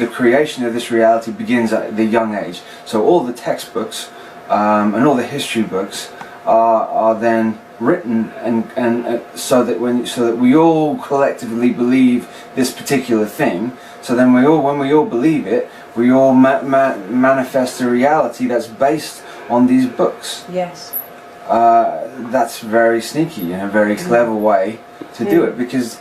the creation of this reality begins at the young age. So all the textbooks and all the history books are then written and so that we all collectively believe this particular thing. So then when we all believe it, we all manifest a reality that's based on these books. Yes. That's very sneaky and a very clever way to do it, because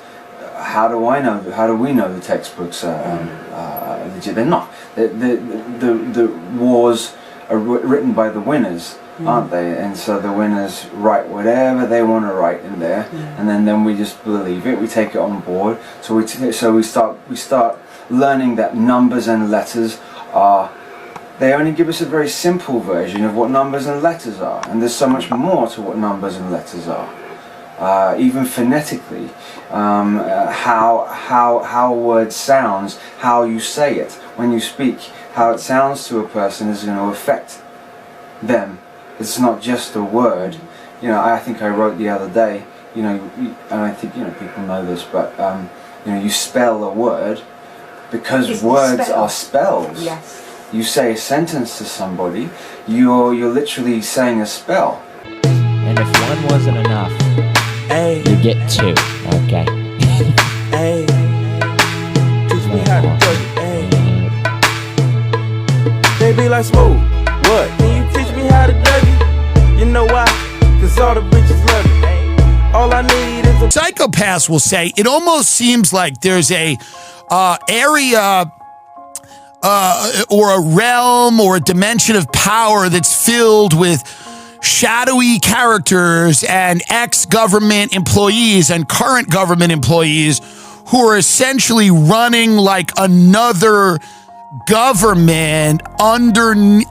how do we know the textbooks are legit? They're not. The wars are written by the winners, aren't they? And so the winners write whatever they want to write in there, and then we just believe it. We take it on board. So we start learning that numbers and letters are. They only give us a very simple version of what numbers and letters are, and there's so much more to what numbers and letters are. Even phonetically, how a word sounds, how you say it when you speak, how it sounds to a person is going to affect them. It's not just a word. You know, I think I wrote the other day. You know, and I think people know this, but you spell a word because words are spells. Yes. You say a sentence to somebody, you're literally saying a spell. And if one wasn't enough, you get two, okay? Hey, teach me how to do it, hey. They be like, Smooth, what? Can you teach me how to do it? You know why? Cause all the bitches love me. All I need is a... Psychopaths will say, it almost seems like there's a area or a realm or a dimension of power that's filled with shadowy characters and ex-government employees and current government employees who are essentially running like another government underground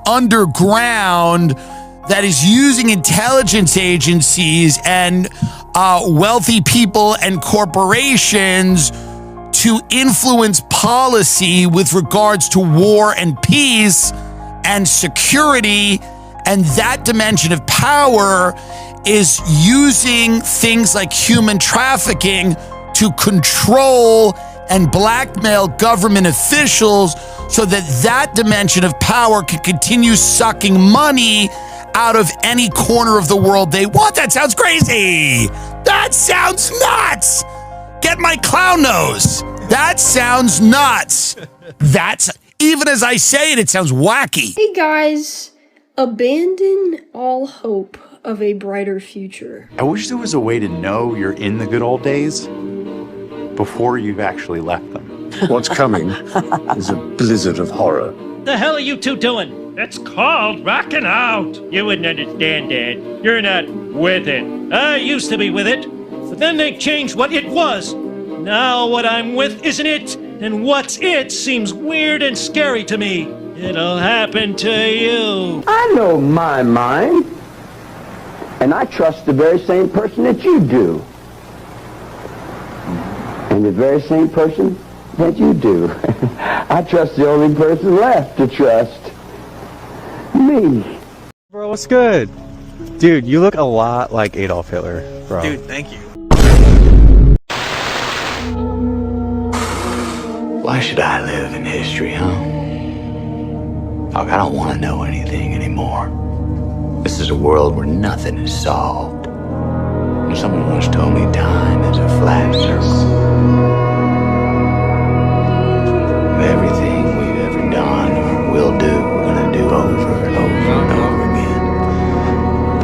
that is using intelligence agencies and wealthy people and corporations to influence policy with regards to war and peace and security. And that dimension of power is using things like human trafficking to control and blackmail government officials so that that dimension of power can continue sucking money out of any corner of the world they want. That sounds crazy. That sounds nuts. Get my clown nose. That sounds nuts. That's, even as I say it, it sounds wacky. Hey guys, abandon all hope of a brighter future. I wish there was a way to know you're in the good old days before you've actually left them. What's coming is a blizzard of horror. The hell are you two doing? It's called rocking out. You wouldn't understand, Dad. You're not with it. I used to be with it, but then they changed what it was. Now what I'm with isn't it, and what's it seems weird and scary to me. It'll happen to you. I know my mind, and I trust the very same person that you do. And the very same person that you do. I trust the only person left to trust. Me. Bro, what's good? Dude, you look a lot like Adolf Hitler, bro. Dude, thank you. Why should I live in history, huh? Look, I don't want to know anything anymore. This is a world where nothing is solved. And someone once told me time is a flat circle. Everything we've ever done or will do, we're gonna do over and over and over again.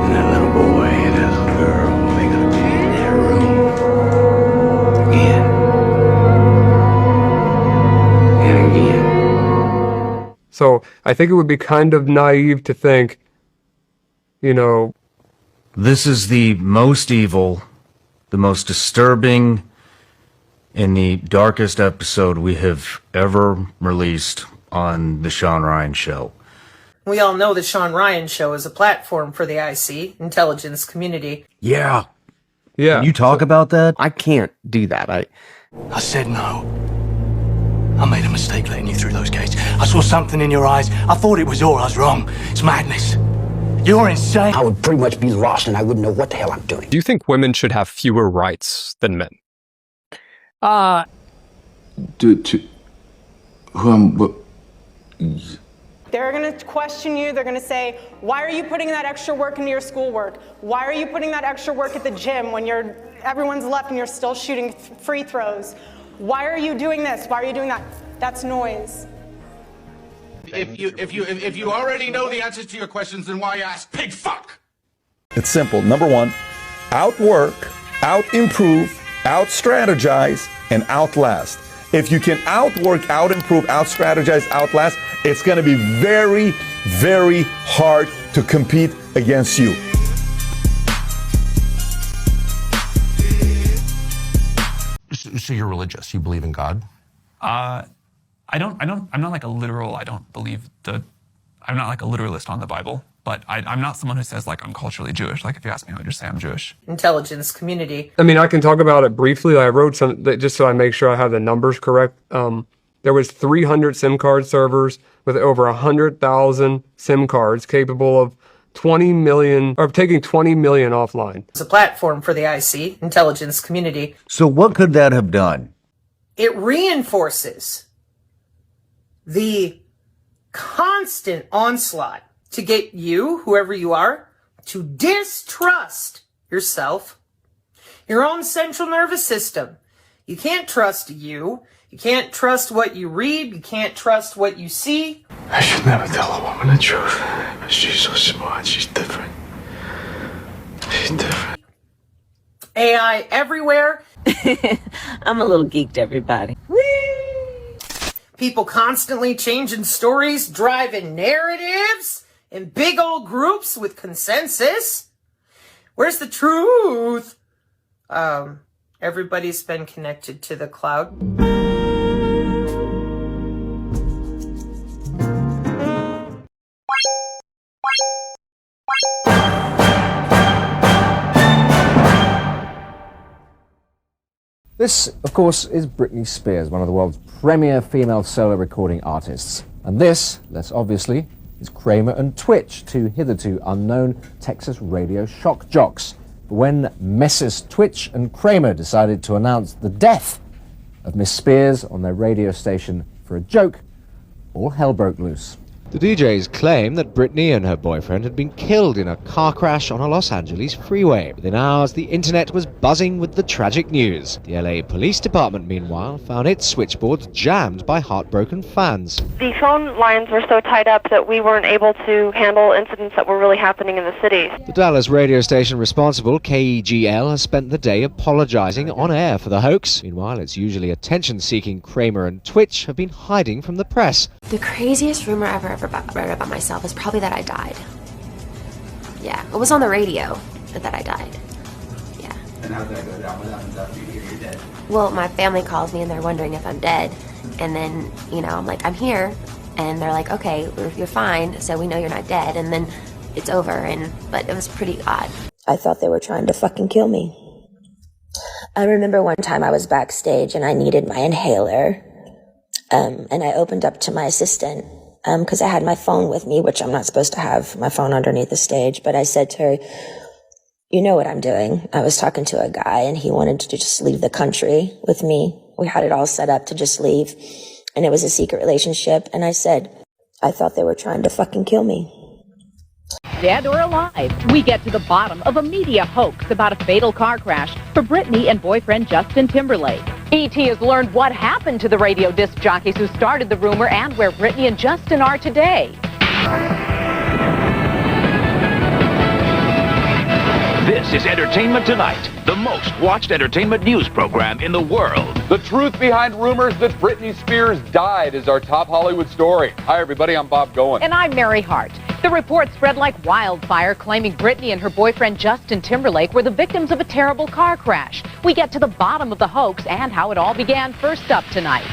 And that little boy and that little girl, they're gonna be in that room again. So I think it would be kind of naive to think, This is the most evil, the most disturbing, and the darkest episode we have ever released on the Sean Ryan Show. We all know the Sean Ryan Show is a platform for the IC, intelligence community. Yeah. Can you talk about that? I can't do that. I said no. I made a mistake letting you through those gates. I saw something in your eyes. I thought it was all. I was wrong. It's madness. You're insane. I would pretty much be lost and I wouldn't know what the hell I'm doing. Do you think women should have fewer rights than men? They're going to question you. They're going to say, why are you putting that extra work into your schoolwork? Why are you putting that extra work at the gym when everyone's left and you're still shooting free throws? Why are you doing this? Why are you doing that? That's noise. If you already know the answers to your questions, then why ask pig fuck? It's simple. Number one, outwork, out-improve, out-strategize, and outlast. If you can outwork, out-improve, out-strategize, outlast, it's going to be very, very hard to compete against you. So you're religious? You believe in God? I'm not like a literal, I'm not like a literalist on the Bible, but I'm not someone who says like I'm culturally Jewish. Like if you ask me, I would just say I'm Jewish. Intelligence community. I mean, I can talk about it briefly. I wrote some, just so I make sure I have the numbers correct. There was 300 SIM card servers with over 100,000 SIM cards capable of 20 million, or taking 20 million offline. It's a platform for the IC, intelligence community. So what could that have done? It reinforces the constant onslaught to get you, whoever you are, to distrust yourself, your own central nervous system. You can't trust you. You can't trust what you read. You can't trust what you see. I should never tell a woman the truth, but she's so smart. She's different. She's different. AI everywhere. I'm a little geeked, everybody. Whee! People constantly changing stories, driving narratives in big old groups with consensus. Where's the truth? Everybody's been connected to the cloud. This, of course, is Britney Spears, one of the world's premier female solo recording artists. And this, less obviously, is Kramer and Twitch, two hitherto unknown Texas radio shock jocks. But when Messrs. Twitch and Kramer decided to announce the death of Miss Spears on their radio station for a joke, all hell broke loose. The DJs claim that Britney and her boyfriend had been killed in a car crash on a Los Angeles freeway. Within hours, the internet was buzzing with the tragic news. The LA Police Department, meanwhile, found its switchboards jammed by heartbroken fans. The phone lines were so tied up that we weren't able to handle incidents that were really happening in the city. The Dallas radio station responsible, KEGL, has spent the day apologizing on air for the hoax. Meanwhile, its usually attention-seeking Kramer and Twitch have been hiding from the press. The craziest rumor I've ever read about myself is probably that I died. Yeah, it was on the radio that I died. Yeah. And how'd that go down? What happens after you hear you're dead? Well, my family calls me and they're wondering if I'm dead. And then, you know, I'm like, I'm here. And they're like, okay, you're fine, so we know you're not dead. And then it's over. But it was pretty odd. I thought they were trying to fucking kill me. I remember one time I was backstage and I needed my inhaler. And I opened up to my assistant because I had my phone with me, which I'm not supposed to have my phone underneath the stage. But I said to her, you know what I'm doing. I was talking to a guy and he wanted to just leave the country with me. We had it all set up to just leave. And it was a secret relationship. And I said, I thought they were trying to fucking kill me. Dead or alive, we get to the bottom of a media hoax about a fatal car crash for Britney and boyfriend Justin Timberlake. ET has learned what happened to the radio disc jockeys who started the rumor and where Britney and Justin are today. This is Entertainment Tonight, the most watched entertainment news program in the world. The truth behind rumors that Britney Spears died is our top Hollywood story. Hi, everybody. I'm Bob Goen. And I'm Mary Hart. The report spread like wildfire, claiming Britney and her boyfriend Justin Timberlake were the victims of a terrible car crash. We get to the bottom of the hoax and how it all began first up tonight.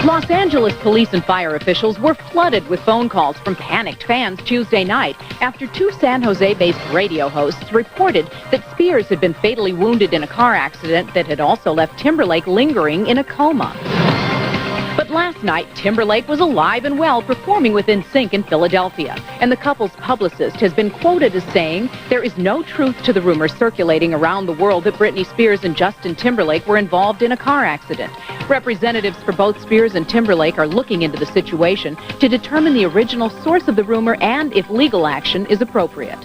Los Angeles police and fire officials were flooded with phone calls from panicked fans Tuesday night after two San Jose-based radio hosts reported that Spears had been fatally wounded in a car accident that had also left Timberlake lingering in a coma. But last Last night, Timberlake was alive and well performing with NSYNC in Philadelphia, and the couple's publicist has been quoted as saying there is no truth to the rumors circulating around the world that Britney Spears and Justin Timberlake were involved in a car accident. Representatives for both Spears and Timberlake are looking into the situation to determine the original source of the rumor and if legal action is appropriate.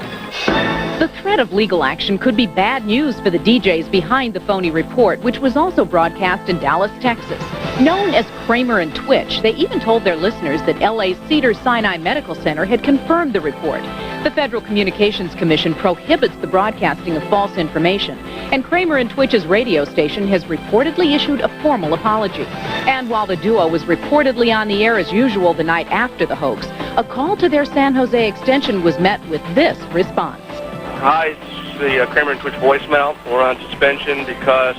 The threat of legal action could be bad news for the DJs behind the phony report, which was also broadcast in Dallas, Texas. Known as Kramer and Twitch, they even told their listeners that LA's Cedars-Sinai Medical Center had confirmed the report. The Federal Communications Commission prohibits the broadcasting of false information, and Kramer and Twitch's radio station has reportedly issued a formal apology. And while the duo was reportedly on the air as usual the night after the hoax, a call to their San Jose extension was met with this response. Hi, it's the Kramer and Twitch voicemail. We're on suspension because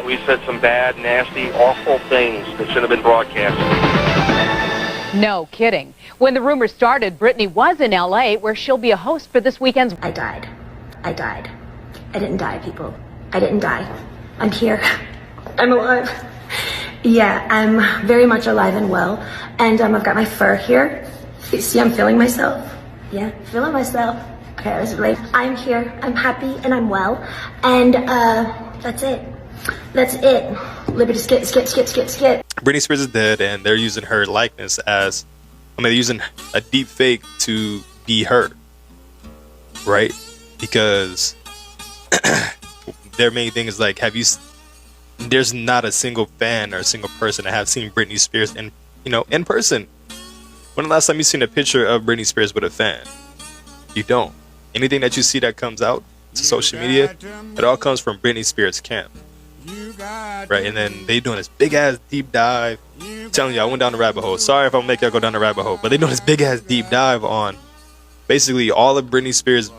we said some bad, nasty, awful things that shouldn't have been broadcast. No kidding. When the rumor started, Britney was in LA, where she'll be a host for this weekend's... I died. I died. I didn't die, people. I didn't die. I'm here. I'm alive. Yeah, I'm very much alive and well. And I've got my fur here. You see, I'm feeling myself. Yeah, feeling myself. Okay, I was late. I'm here, I'm happy, and I'm well. And that's it. That's it. Liberty skit. Britney Spears is dead, and they're using her likeness as, they're using a deep fake to be her, right? Because their main thing is like, there's not a single fan or a single person that have seen Britney Spears in person. When the last time you seen a picture of Britney Spears with a fan? You don't. Anything that you see that comes out to social media, it all comes from Britney Spears' camp. Right, and then they doing this big ass deep dive. I'm telling you, I went down the rabbit hole. Sorry if I make y'all go down the rabbit hole, but they doing this big ass deep dive on basically all of Britney Spears'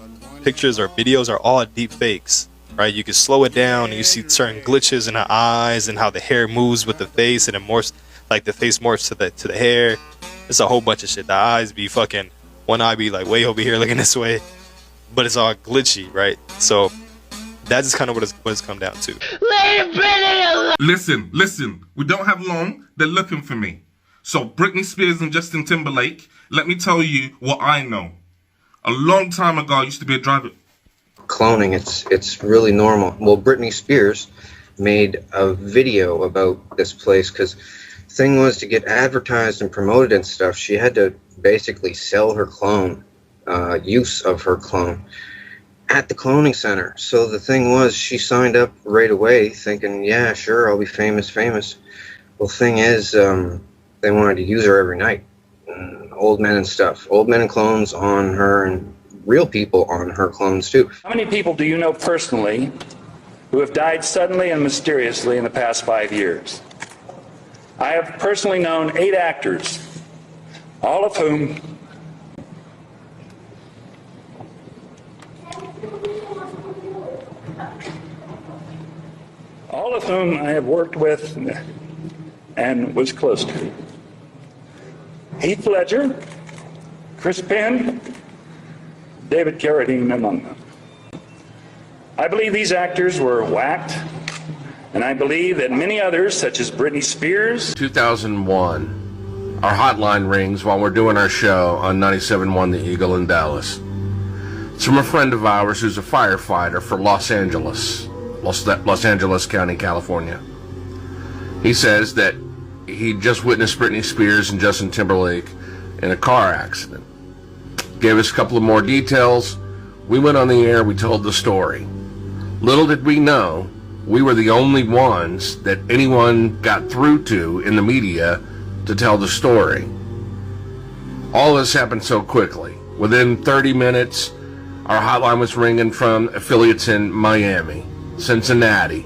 pictures or videos are all deep fakes. Right, you can slow it down and you see certain glitches in her eyes and how the hair moves with the face and it morphs, like the face morphs to the hair. It's a whole bunch of shit. The eyes be fucking, one eye be like way over here looking this way, but it's all glitchy, right? So that's just kind of what it's come down to. Listen, we don't have long. They're looking for me. So Britney Spears and Justin Timberlake, let me tell you what I know. A long time ago, I used to be a driver. Cloning, it's really normal. Well, Britney Spears made a video about this place because the thing was, to get advertised and promoted and stuff, she had to basically sell her clone, use of her clone at the cloning center. So the thing was, she signed up right away thinking, yeah, sure, I'll be famous. Well, thing is, they wanted to use her every night. Old men and stuff. Old men and clones on her, and real people on her clones too. How many people do you know personally who have died suddenly and mysteriously in the past 5 years? I have personally known 8 actors, all of whom I have worked with and was close to. Heath Ledger, Chris Penn, David Carradine among them. I believe these actors were whacked, and I believe that many others, such as Britney Spears. 2001, our hotline rings while we're doing our show on 97.1 The Eagle in Dallas. It's from a friend of ours who's a firefighter for Los Angeles County, California. He says that he just witnessed Britney Spears and Justin Timberlake in a car accident. Gave us a couple of more details. We went on the air, we told the story. Little did we know, we were the only ones that anyone got through to in the media to tell the story. All this happened so quickly. Within 30 minutes, our hotline was ringing from affiliates in Miami, Cincinnati.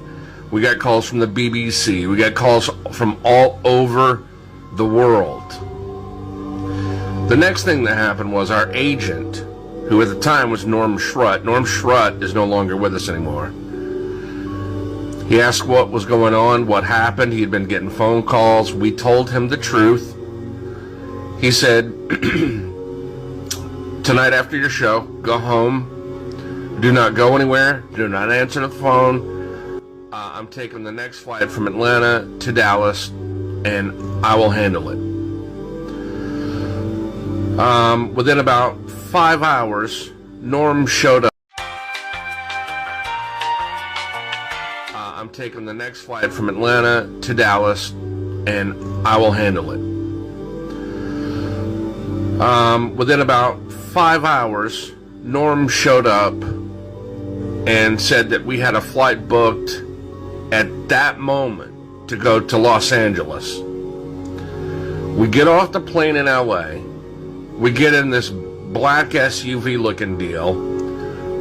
We got calls from the BBC. We got calls from all over the world. The next thing that happened was our agent, who at the time was Norm Schrut. Norm Schrut is no longer with us anymore. He asked what was going on, what happened. He had been getting phone calls. We told him the truth. He said, tonight after your show, go home. Do not go anywhere. Do not answer the phone. I'm taking the next flight from Atlanta to Dallas and I will handle it. Within about 5 hours, Norm showed up. I'm taking the next flight from Atlanta to Dallas, and I will handle it. Within about 5 hours, Norm showed up and said that we had a flight booked at that moment to go to Los Angeles. We get off the plane in LA. We get in this black SUV looking deal.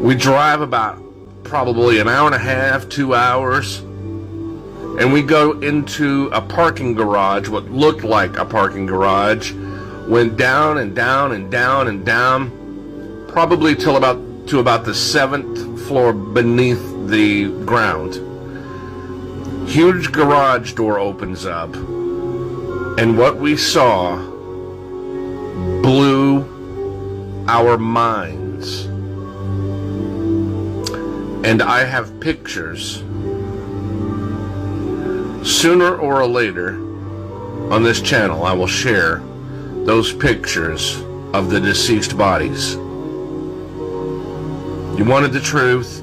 We drive about probably an hour and a half, 2 hours, and we go into a parking garage, what looked like a parking garage, went down and down and down and down, probably till about the 7th floor beneath the ground. Huge garage door opens up, and what we saw blew our minds. And I have pictures. Sooner or later, on this channel, I will share those pictures of the deceased bodies. You wanted the truth?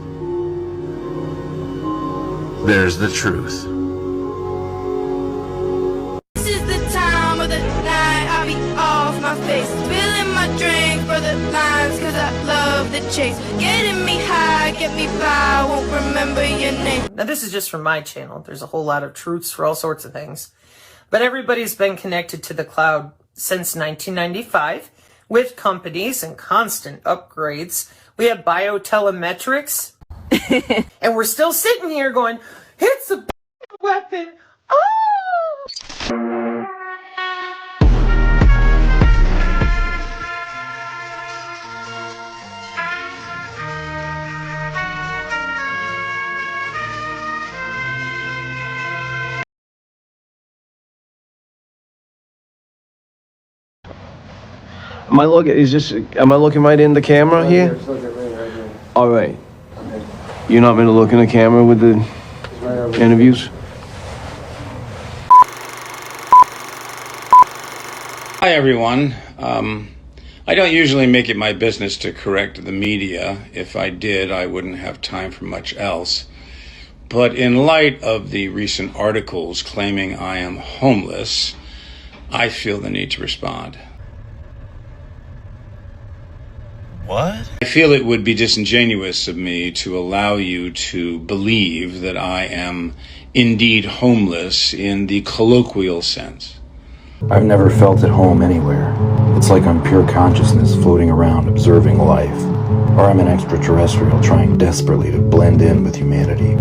There's the truth. This is the time of the night, I'll be off my face, spilling my drink for the lines, cause I love the chase, getting me high, get me by, won't remember your name. Now this is just from my channel. There's a whole lot of truths for all sorts of things. But everybody's been connected to the cloud since 1995 with companies and constant upgrades. We have biotelemetrics. And we're still sitting here going, it's a weapon. Oh! Am I looking right in the camera here? All right. You're not going to look in the camera with the interviews? Hi, everyone. I don't usually make it my business to correct the media. If I did, I wouldn't have time for much else. But in light of the recent articles claiming I am homeless, I feel the need to respond. What? I feel it would be disingenuous of me to allow you to believe that I am indeed homeless in the colloquial sense. I've never felt at home anywhere. It's like I'm pure consciousness floating around observing life. Or I'm an extraterrestrial trying desperately to blend in with humanity.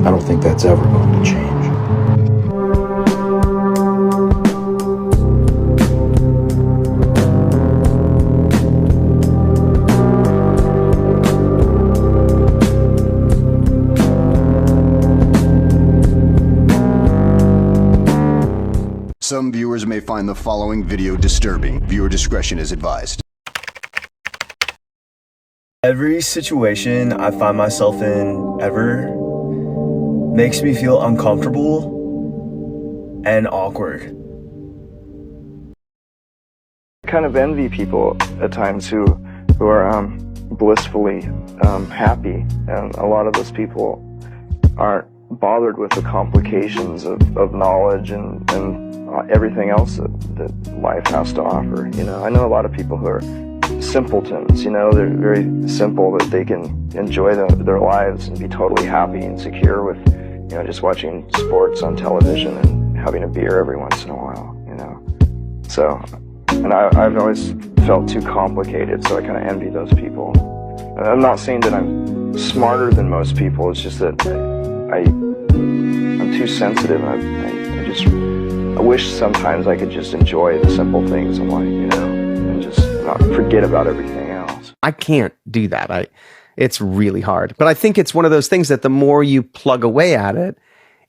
I don't think that's ever going to change. Some viewers may find the following video disturbing. Viewer discretion is advised. Every situation I find myself in ever makes me feel uncomfortable and awkward. I kind of envy people at times who are blissfully happy, and a lot of those people aren't bothered with the complications of knowledge and everything else that life has to offer. You know, I know a lot of people who are simpletons, you know, they're very simple, that they can enjoy their lives and be totally happy and secure with, you know, just watching sports on television and having a beer every once in a while, you know. So, and I've always felt too complicated, so I kind of envy those people. And I'm not saying that I'm smarter than most people, it's just that I'm too sensitive, and I wish sometimes I could just enjoy the simple things in life, you know, and just not forget about everything else. I can't do that. It's really hard. But I think it's one of those things that the more you plug away at it,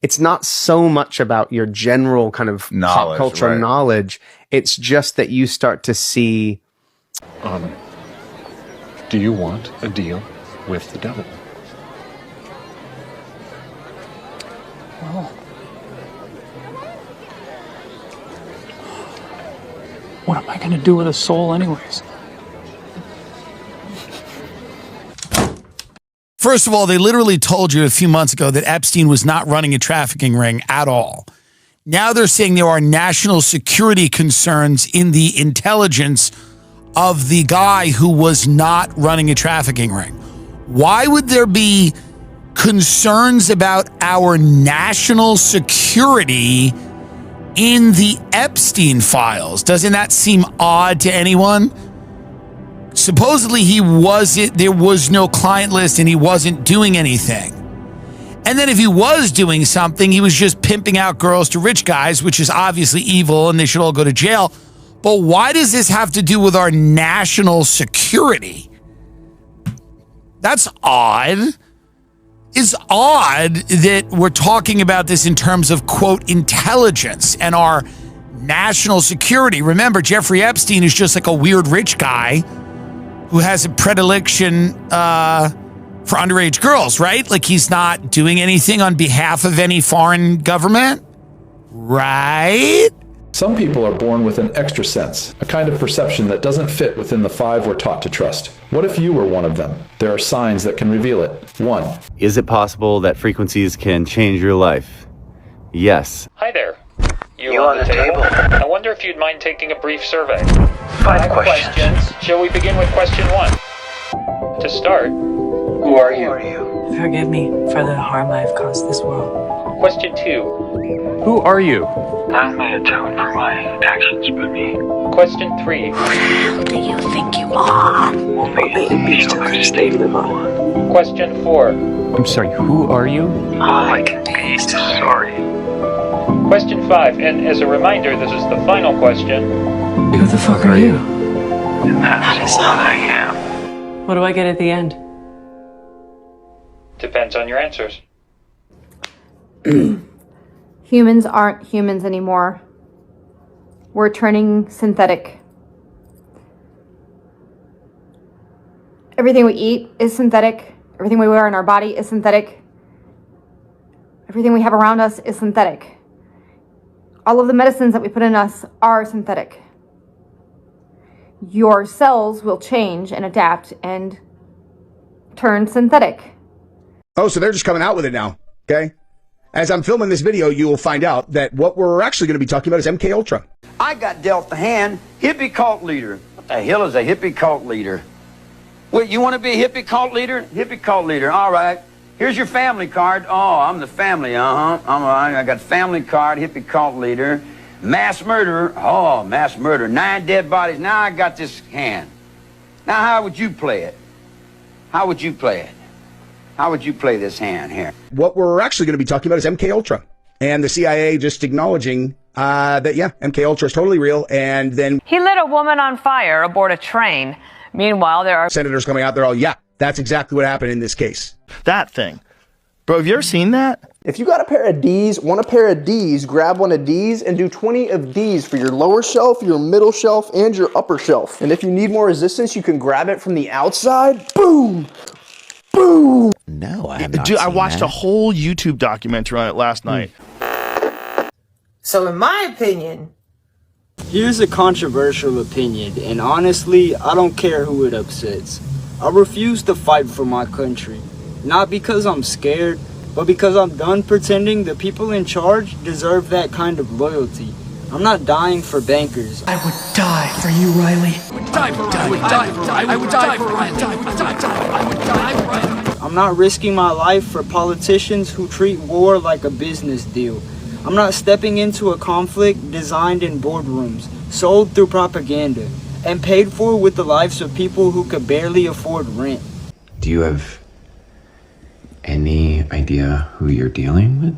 it's not so much about your general kind of pop culture knowledge. It's just that you start to see. Do you want a deal with the devil? Well, What am I going to do with a soul anyways? First of all, they literally told you a few months ago that Epstein was not running a trafficking ring at all. Now they're saying there are national security concerns in the intelligence of the guy who was not running a trafficking ring. Why would there be concerns about our national security in the Epstein files? Doesn't that seem odd to anyone? Supposedly there was no client list and he wasn't doing anything. And then if he was doing something, he was just pimping out girls to rich guys, which is obviously evil and they should all go to jail. But why does this have to do with our national security? That's odd. It's odd that we're talking about this in terms of, quote, intelligence and our national security. Remember, Jeffrey Epstein is just like a weird rich guy who has a predilection for underage girls, right? Like he's not doing anything on behalf of any foreign government, right? Some people are born with an extra sense, a kind of perception that doesn't fit within the 5 we're taught to trust. What if you were one of them? There are signs that can reveal it. 1. Is it possible that frequencies can change your life? Yes. Hi there. You on the table? I wonder if you'd mind taking a brief survey. 5 questions. Shall we begin with question 1? To start, who are you? Forgive me for the harm I've caused this world. Question 2. Who are you? I may atone for my actions, but me. Question 3. Who do you think you are? Maybe still have to stay with on. Question 4. I'm sorry, who are you? All I can be is sorry. Question 5, and as a reminder, this is the final question. Who the fuck are you? And that's all I am. What do I get at the end? Depends on your answers. Humans aren't humans anymore. We're turning synthetic. Everything we eat is synthetic. Everything we wear on our body is synthetic. Everything we have around us is synthetic. All of the medicines that we put in us are synthetic. Your cells will change and adapt and turn synthetic. Oh, so they're just coming out with it now, okay? As I'm filming this video, you will find out that what we're actually going to be talking about is MK Ultra. I got dealt the hand, hippie cult leader. What the hell is a hippie cult leader? Wait, you want to be a hippie cult leader? Hippie cult leader, all right. Here's your family card. Oh, I'm the family, I got family card, hippie cult leader. Mass murderer. Oh, mass murderer. 9 dead bodies. Now I got this hand. Now how would you play it? How would you play it? How would you play this hand here? What we're actually going to be talking about is MK Ultra, and the CIA just acknowledging that, yeah, MK Ultra is totally real, and then He lit a woman on fire aboard a train. Meanwhile, there are senators coming out there all, yeah, that's exactly what happened in this case. That thing. Bro, have you ever seen that? If you got a pair of D's, want a pair of D's, grab one of D's and do 20 of D's for your lower shelf, your middle shelf, and your upper shelf. And if you need more resistance, you can grab it from the outside. Boom! Boom! No, I have not seen I watched a whole YouTube documentary on it last night. So in my opinion, here's a controversial opinion, and honestly, I don't care who it upsets. I refuse to fight for my country. Not because I'm scared, but because I'm done pretending the people in charge deserve that kind of loyalty. I'm not dying for bankers. I would die for you, Riley. I'm not risking my life for politicians who treat war like a business deal. I'm not stepping into a conflict designed in boardrooms, sold through propaganda, and paid for with the lives of people who could barely afford rent. Do you have any idea who you're dealing with?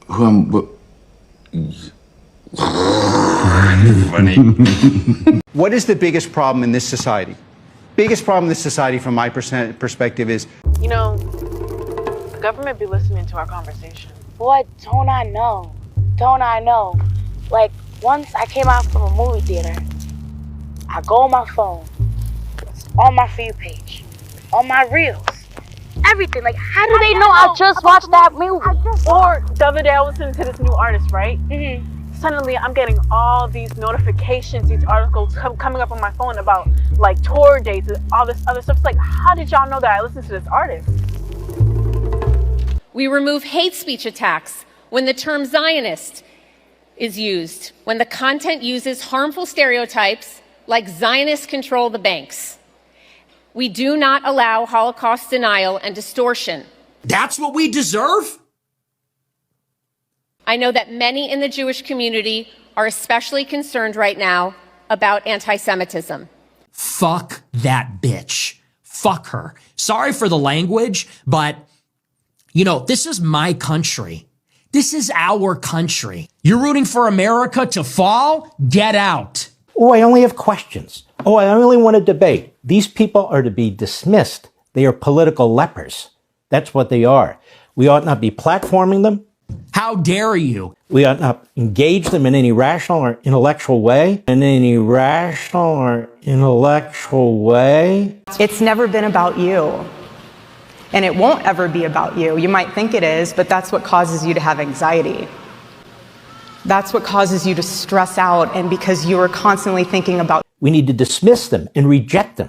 Who I'm... What is the biggest problem in this society? Biggest problem in this society from my perspective is... You know, the government be listening to our conversation. Boy, don't I know? Don't I know? Like, once I came out from a movie theater, I go on my phone, it's on my For You page, on my reels, everything. Like, how do they know I just watched that movie? Or the other day I was listening to this new artist, right? Suddenly I'm getting all these notifications, these articles coming up on my phone about like tour dates and all this other stuff. It's like, how did y'all know that I listened to this artist? We remove hate speech attacks when the term Zionist is used, when the content uses harmful stereotypes like Zionists control the banks. We do not allow Holocaust denial and distortion. That's what we deserve? I know that many in the Jewish community are especially concerned right now about anti-Semitism. Fuck that bitch. Fuck her. Sorry for the language, but, you know, this is my country. This is our country. You're rooting for America to fall? Get out. Oh, I only have questions. Oh, I only want to debate. These people are to be dismissed. They are political lepers. That's what they are. We ought not be platforming them. How dare you? We ought not engage them in any rational or intellectual way. It's never been about you. And it won't ever be about you. You might think it is, but that's what causes you to have anxiety. That's what causes you to stress out, and because you are constantly thinking about. We need to dismiss them and reject them.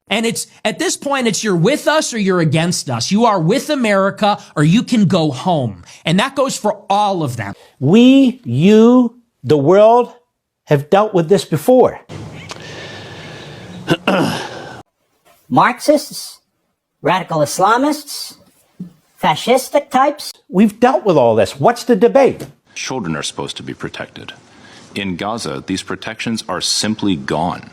And it's, at this point, it's you're with us or you're against us. You are with America or you can go home. And that goes for all of them. We, you, the world have dealt with this before. Marxists, radical Islamists, fascistic types. We've dealt with all this. What's the debate? Children are supposed to be protected. In Gaza, these protections are simply gone.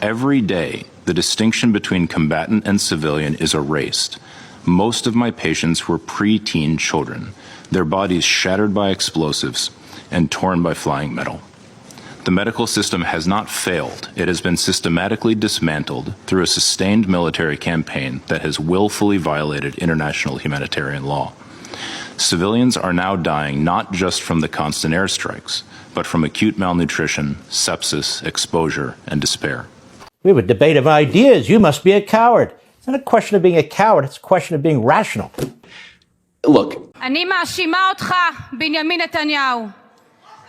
Every day, the distinction between combatant and civilian is erased. Most of my patients were pre-teen children, their bodies shattered by explosives and torn by flying metal. The medical system has not failed. It has been systematically dismantled through a sustained military campaign that has willfully violated international humanitarian law. Civilians are now dying not just from the constant airstrikes, but from acute malnutrition, sepsis, exposure, and despair. We have a debate of ideas. You must be a coward. It's not a question of being a coward. It's a question of being rational. Look. אני מאשימה אותך, בנימין נתניהו.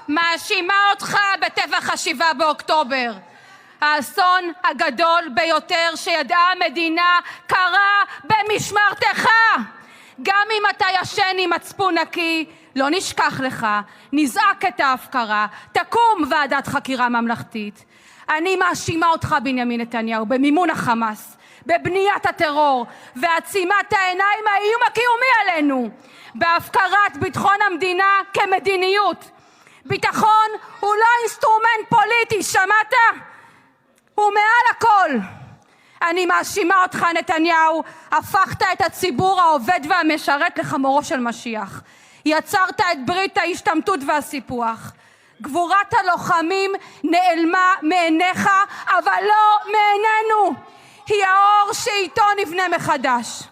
מאשימה אותך בטבח ה-7 באוקטובר. האסון הגדול ביותר שידעה המדינה קרה במשמרתך. גם אם אתה ישן עם מצפון נקי, לא נשכח לך, נזעק את ההפקרה, תקום ועדת חקירה ממלכתית. אני מאשימה אותך, בנימין נתניהו, במימון החמאס, בבניית הטרור, ועצימת העיניים האיום הקיומי עלינו, בהפקרת ביטחון המדינה כמדיניות. ביטחון הוא לא אינסטרומנט פוליטי, שמעת? הוא מעל הכל. אני מאשימה אותך, נתניהו, הפכת את הציבור העובד והמשרת לחמורו של משיח. יצרת את ברית ההשתמטות והסיפוח. גבורת הלוחמים נעלמה מעיניך, אבל לא מעינינו. היא האור שאיתו נבנה מחדש.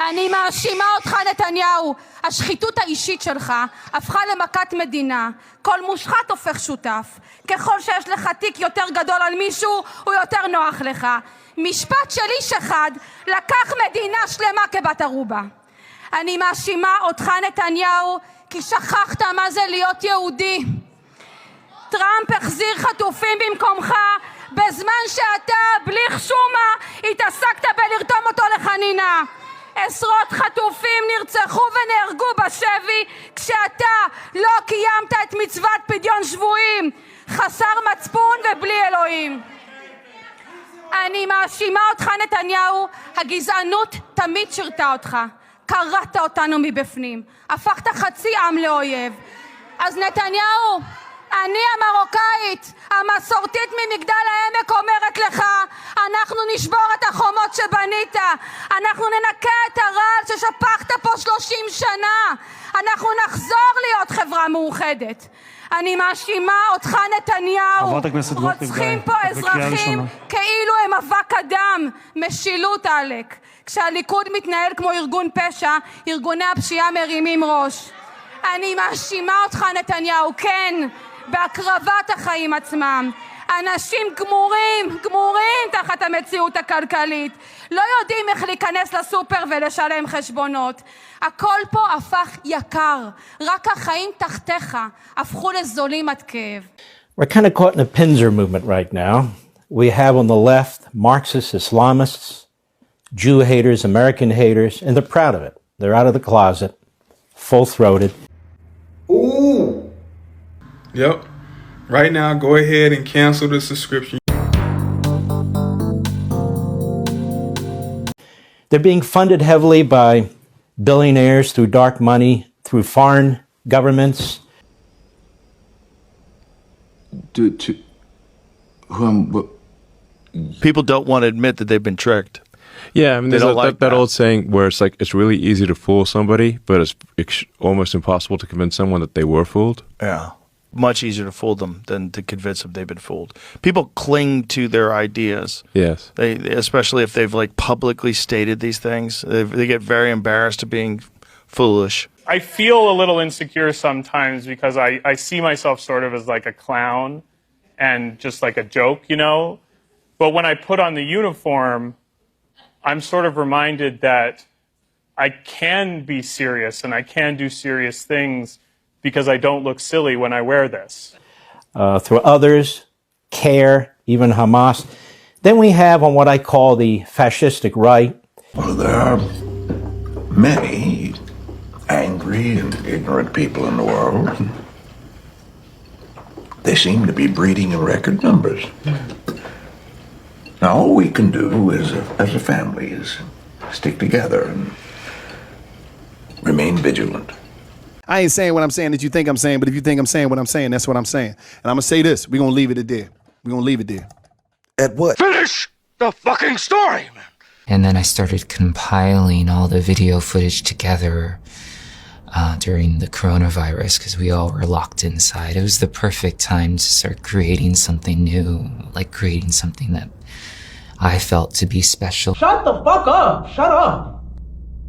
אני מאשימה אותך, נתניהו. השחיתות האישית שלך הפכה למכת מדינה. כל מושחת הופך שותף. ככל שיש לך תיק יותר גדול על מישהו, הוא יותר נוח לך. משפט של איש אחד לקח מדינה שלמה כבת ערובה. אני מאשימה אותך, נתניהו, כי שכחת מה זה להיות יהודי. טראמפ החזיר חטופים במקומך, בזמן שאתה, בלי חשומה, התעסקת בלרתום אותו לחנינה. עשרות חטופים נרצחו ונהרגו בשבי, כשאתה לא קיימת את מצוות פדיון שבויים, חסר מצפון ובלי אלוהים. אני מאשימה אותך, נתניהו, הגזענות תמיד שירתה אותך. קראת אותנו מבפנים, הפכת חצי עם לאויב. אז נתניהו, אני המרוקאית, המסורתית ממגדל העמק אומרת לך, אנחנו נשבור את החומות שבנית, אנחנו ננקה את הרעל ששפכת פה 30 שנה, אנחנו נחזור להיות חברה מאוחדת. אני מאשימה אותך, נתניהו, רוצחים פה אזרחים כאילו הם אבק אדם, משילות עלק. כשהליכוד מתנהל כמו ארגון פשע, ארגוני הפשיעה מרימים ראש. אני מאשימה אותך, נתניהו, כן, בהקרבת החיים עצמם. אנשים גמורים, גמורים תחת המציאות הכלכלית. לא יודעים איך להיכנס לסופר ולשלם חשבונות. הכל פה הפך יקר. רק החיים תחתיך הפכו לזולים עד כאב. We're kind of caught in a pincer movement right now. We have on the left Marxist Islamists, Jew haters, American haters, and they're proud of it. They're out of the closet, full-throated. Ooh. Yep. Right now, go ahead and cancel the subscription. They're being funded heavily by billionaires through dark money, through foreign governments. People don't want to admit that they've been tricked. Yeah, I mean, They there's don't like that old saying where it's like it's really easy to fool somebody, but it's almost impossible to convince someone that they were fooled. Yeah. Much easier to fool them than to convince them they've been fooled. People cling to their ideas. Yes. They, especially if they've like publicly stated these things, they get very embarrassed of being foolish. I feel a little insecure sometimes because I see myself sort of as like a clown and just like a joke, you know? But when I put on the uniform, I'm sort of reminded that I can be serious and I can do serious things because I don't look silly when I wear this. Through others, CARE, even Hamas. Then we have on what I call the fascistic right. Well, there are many angry and ignorant people in the world. They seem to be breeding in record numbers. Now, all we can do as a family is stick together and remain vigilant. I ain't saying what I'm saying that you think I'm saying, but if you think I'm saying what I'm saying, that's what I'm saying. And I'm going to say this. We're going to leave it at there. We're going to leave it there. At what? Finish the fucking story, man. And then I started compiling all the video footage together during the coronavirus because we all were locked inside. It was the perfect time to start creating something new, like creating something that I felt to be special. Shut the fuck up! Shut up!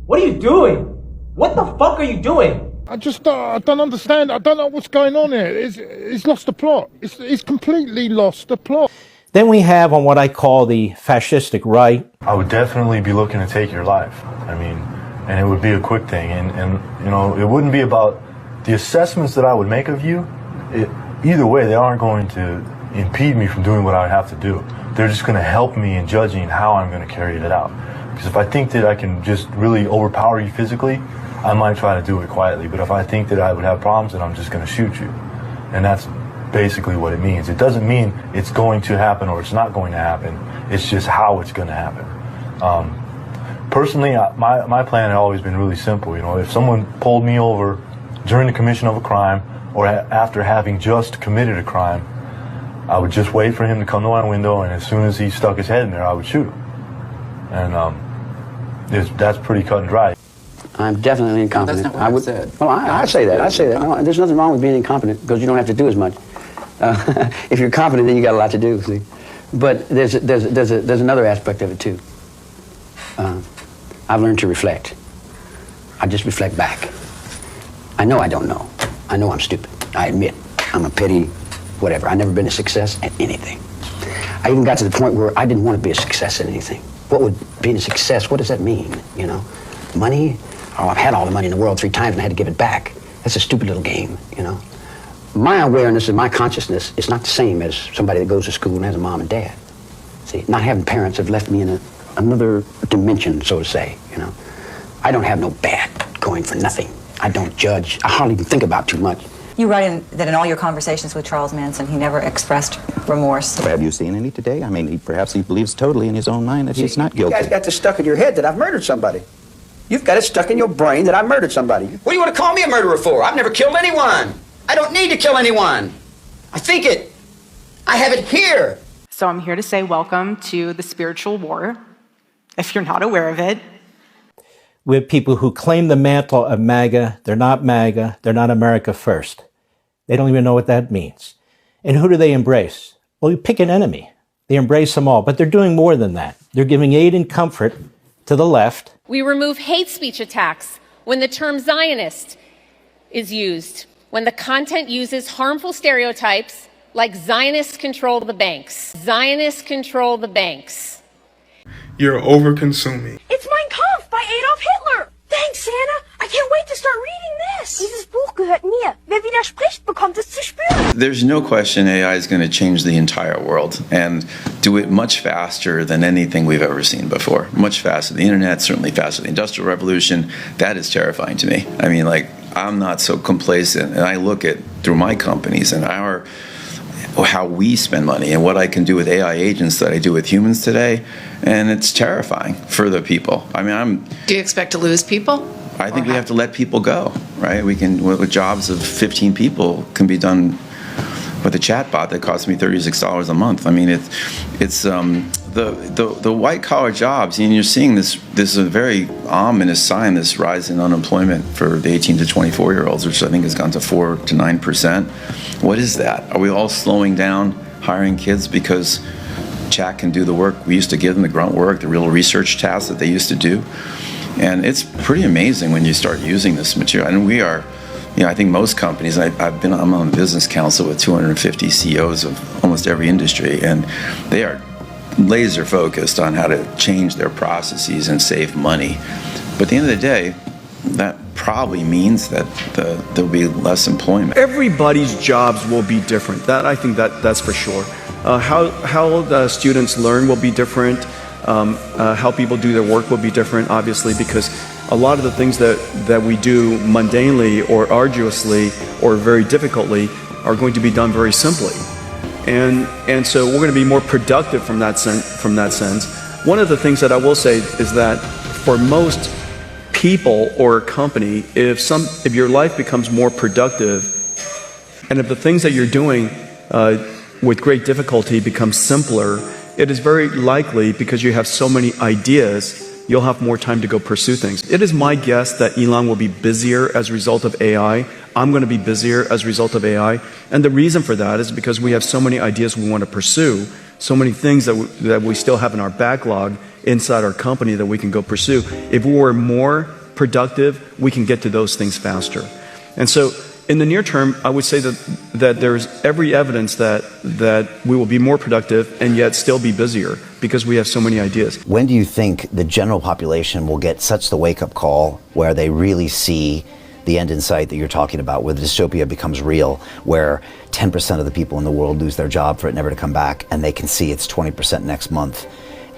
What are you doing? What the fuck are you doing? I don't understand. I don't know what's going on here. It's lost the plot. It's completely lost the plot. Then we have on what I call the fascistic right. I would definitely be looking to take your life. I mean, and it would be a quick thing. And you know, it wouldn't be about the assessments that I would make of you. Either way, they aren't going to impede me from doing what I have to do. They're just going to help me in judging how I'm going to carry it out. Because if I think that I can just really overpower you physically, I might try to do it quietly. But if I think that I would have problems, then I'm just going to shoot you. And that's basically what it means. It doesn't mean it's going to happen or it's not going to happen. It's just how it's going to happen. Personally, my plan had always been really simple. You know, if someone pulled me over during the commission of a crime or after having just committed a crime, I would just wait for him to come to my window, and as soon as he stuck his head in there, I would shoot him. And that's pretty cut and dry. I'm definitely incompetent. That's not what I said. Well, I say that. I say that. No, there's nothing wrong with being incompetent because you don't have to do as much. If you're competent, then you got a lot to do. See, but there's another aspect of it too. I've learned to reflect. I just reflect back. I know I don't know. I know I'm stupid. I admit I'm a petty whatever. I've never been a success at anything. I even got to the point where I didn't want to be a success at anything. What would being a success, what does that mean, you know? Money? Oh, I've had all the money in the world 3 times and I had to give it back. That's a stupid little game, you know? My awareness and my consciousness is not the same as somebody that goes to school and has a mom and dad. See, not having parents have left me in another dimension, so to say, you know? I don't have no bad going for nothing. I don't judge. I hardly even think about too much. You write that in all your conversations with Charles Manson, he never expressed remorse. Have you seen any today? I mean, perhaps he believes totally in his own mind that he's not guilty. You guys got this stuck in your head that I've murdered somebody. You've got it stuck in your brain that I murdered somebody. What do you want to call me a murderer for? I've never killed anyone. I don't need to kill anyone. I think it. I have it here. So I'm here to say welcome to the spiritual war, if you're not aware of it. We have people who claim the mantle of MAGA. They're not MAGA. They're not America first. They don't even know what that means. And who do they embrace? Well, you pick an enemy. They embrace them all, but they're doing more than that. They're giving aid and comfort to the left. We remove hate speech attacks when the term Zionist is used, when the content uses harmful stereotypes like Zionists control the banks. Zionists control the banks. You're over-consuming. It's Mein Kampf by Adolf Hitler. Thanks, Santa. I can't wait to start reading this. Dieses Buch gehört mir. Wer widerspricht, bekommt es zu spüren. There's no question AI is going to change the entire world and do it much faster than anything we've ever seen before. Much faster than the internet, certainly faster than the Industrial Revolution. That is terrifying to me. I mean, like, I'm not so complacent, and I look at through my companies and how we spend money and what I can do with AI agents that I do with humans today, and it's terrifying for the people. I mean, Do you expect to lose people? I think we have to let people go, right? We can, with jobs of 15 people, can be done with a chatbot that costs me $36 a month. I mean, it's the white collar jobs, and you're seeing this is a very ominous sign, this rise in unemployment for the 18 to 24-year-olds, which I think has gone to 4 to 9%. What is that? Are we all slowing down hiring kids because chat can do the work we used to give them, the grunt work, the real research tasks that they used to do? And it's pretty amazing when you start using this material. And we are, I think most companies, I'm on the business council with 250 CEOs of almost every industry, and they are laser focused on how to change their processes and save money. But at the end of the day, that probably means that there'll be less employment. Everybody's jobs will be different. I think that's for sure. How the students learn will be different. How people do their work will be different, obviously, because a lot of the things that we do mundanely or arduously or very difficultly are going to be done very simply. And so we're going to be more productive from that sense. One of the things that I will say is that for most people or a company, if your life becomes more productive, and if the things that you're doing with great difficulty become simpler, it is very likely, because you have so many ideas, you'll have more time to go pursue things. It is my guess that Elon will be busier as a result of AI. I'm going to be busier as a result of AI. And the reason for that is because we have so many ideas we want to pursue, so many things that we still have in our backlog inside our company that we can go pursue. If we were more productive, we can get to those things faster. And so in the near term, I would say that there's every evidence that we will be more productive and yet still be busier because we have so many ideas. When do you think the general population will get such the wake-up call where they really see the end in sight that you're talking about, where the dystopia becomes real, where 10% of the people in the world lose their job for it never to come back, and they can see it's 20% next month?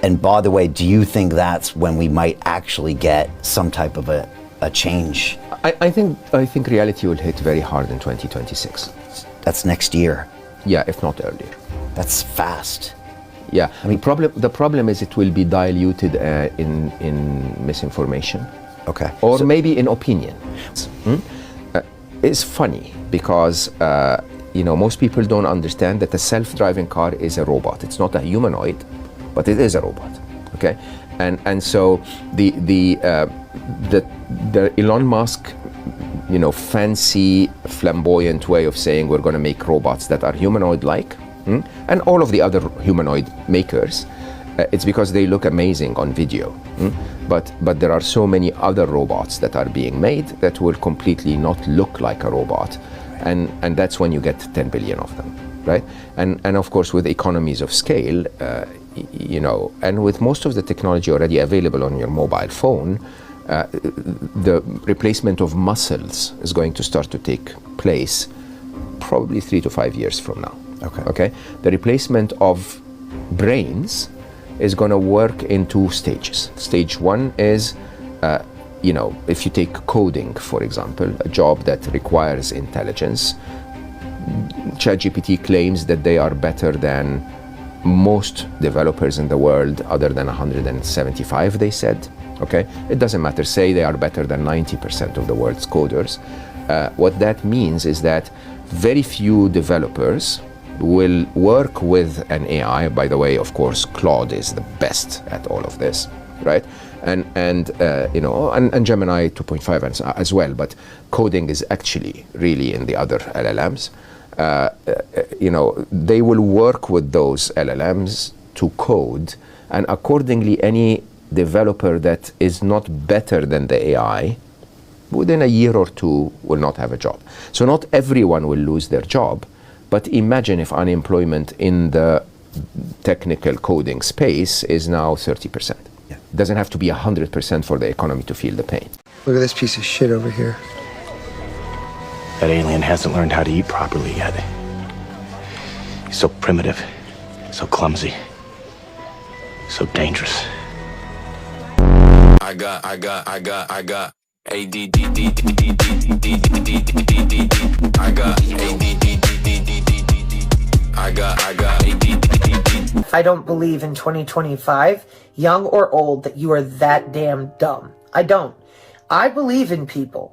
And by the way, do you think that's when we might actually get some type of a change? I think reality will hit very hard in 2026. That's next year. Yeah, if not earlier. That's fast. Yeah, I mean, the problem is it will be diluted in misinformation. Okay. Or maybe in opinion. It's funny because most people don't understand that a self-driving car is a robot. It's not a humanoid, but it is a robot. Okay, and so the Elon Musk, fancy, flamboyant way of saying we're going to make robots that are humanoid-like, and all of the other humanoid makers, it's because they look amazing on video. But there are so many other robots that are being made that will completely not look like a robot, and that's when you get 10 billion of them, right? And of course, with economies of scale, and with most of the technology already available on your mobile phone, the replacement of muscles is going to start to take place probably 3 to 5 years from now. Okay. The replacement of brains is going to work in 2 stages. Stage 1 is, if you take coding, for example, a job that requires intelligence, ChatGPT claims that they are better than most developers in the world, other than 175, they said. Okay, it doesn't matter. Say they are better than 90% of the world's coders. What that means is that very few developers will work with an AI. By the way, of course, Claude is the best at all of this, right? And Gemini 2.5 as well. But coding is actually really in the other LLMs. They will work with those LLMs to code, and accordingly, any developer that is not better than the AI, within a year or 2 will not have a job. So not everyone will lose their job, But imagine if unemployment in the technical coding space is now 30%. It doesn't have to be 100% for the economy to feel the pain. Look at this piece of shit over here. That alien hasn't learned how to eat properly yet. He's so primitive, so clumsy, so dangerous. I got ADD. I got ADD. I don't believe in 2025, young or old, that you are that damn dumb. I don't. I believe in people.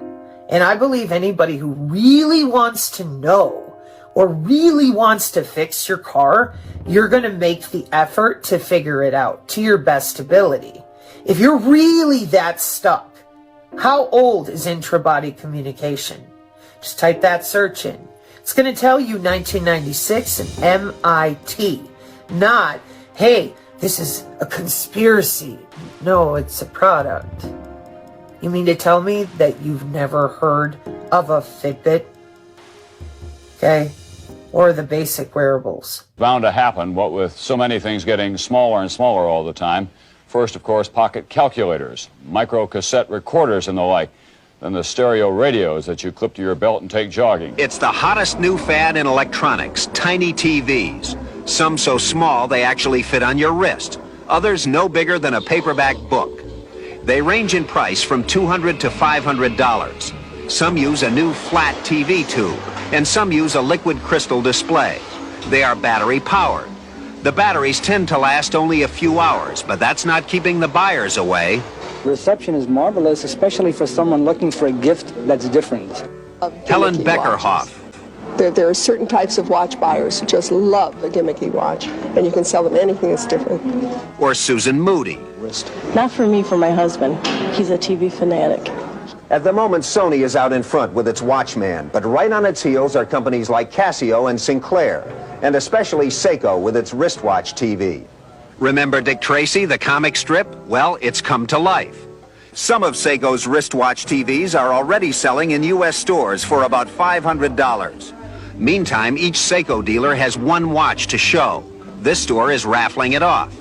And I believe anybody who really wants to know or really wants to fix your car, you're going to make the effort to figure it out to your best ability. If you're really that stuck, how old is intra-body communication? Just type that search in. It's going to tell you 1996 and MIT. Not, hey, this is a conspiracy. No, it's a product. You mean to tell me that you've never heard of a Fitbit? Okay? Or the basic wearables? Bound to happen, what with so many things getting smaller and smaller all the time. First, of course, pocket calculators, micro cassette recorders and the like. Then the stereo radios that you clip to your belt and take jogging. It's the hottest new fad in electronics, tiny TVs. Some so small they actually fit on your wrist. Others no bigger than a paperback book. They range in price from $200 to $500. Some use a new flat TV tube, and some use a liquid crystal display. They are battery powered. The batteries tend to last only a few hours, but that's not keeping the buyers away. Reception is marvelous, especially for someone looking for a gift that's different. Helen Beckerhoff. There are certain types of watch buyers who just love a gimmicky watch, and you can sell them anything that's different. Or Susan Moody. Not for me, for my husband. He's a TV fanatic. At the moment, Sony is out in front with its Watchman, but right on its heels are companies like Casio and Sinclair, and especially Seiko with its wristwatch TV. Remember Dick Tracy, the comic strip? Well, it's come to life. Some of Seiko's wristwatch TVs are already selling in U.S. stores for about $500. Meantime, each Seiko dealer has one watch to show. This store is raffling it off.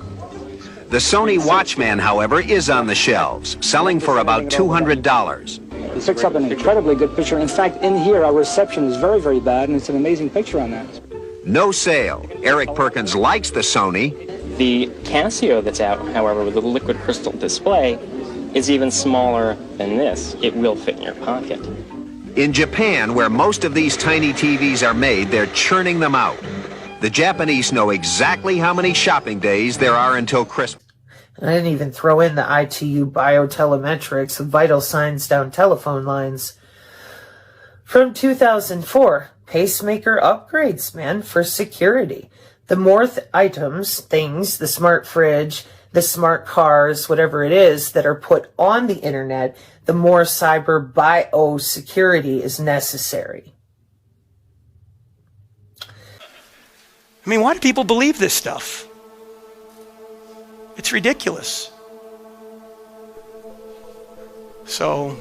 The Sony Watchman, however, is on the shelves, selling for about $200. It picks up an incredibly good picture. In fact, in here, our reception is very, very bad, and it's an amazing picture on that. No sale. Eric Perkins likes the Sony. The Casio that's out, however, with the liquid crystal display, is even smaller than this. It will fit in your pocket. In Japan, where most of these tiny TVs are made, they're churning them out. The Japanese know exactly how many shopping days there are until Christmas. And I didn't even throw in the ITU biotelemetrics of vital signs down telephone lines. From 2004, pacemaker upgrades, man, for security. The more things, the smart fridge, the smart cars, whatever it is, that are put on the internet, the more cyber biosecurity is necessary. I mean, why do people believe this stuff? It's ridiculous. So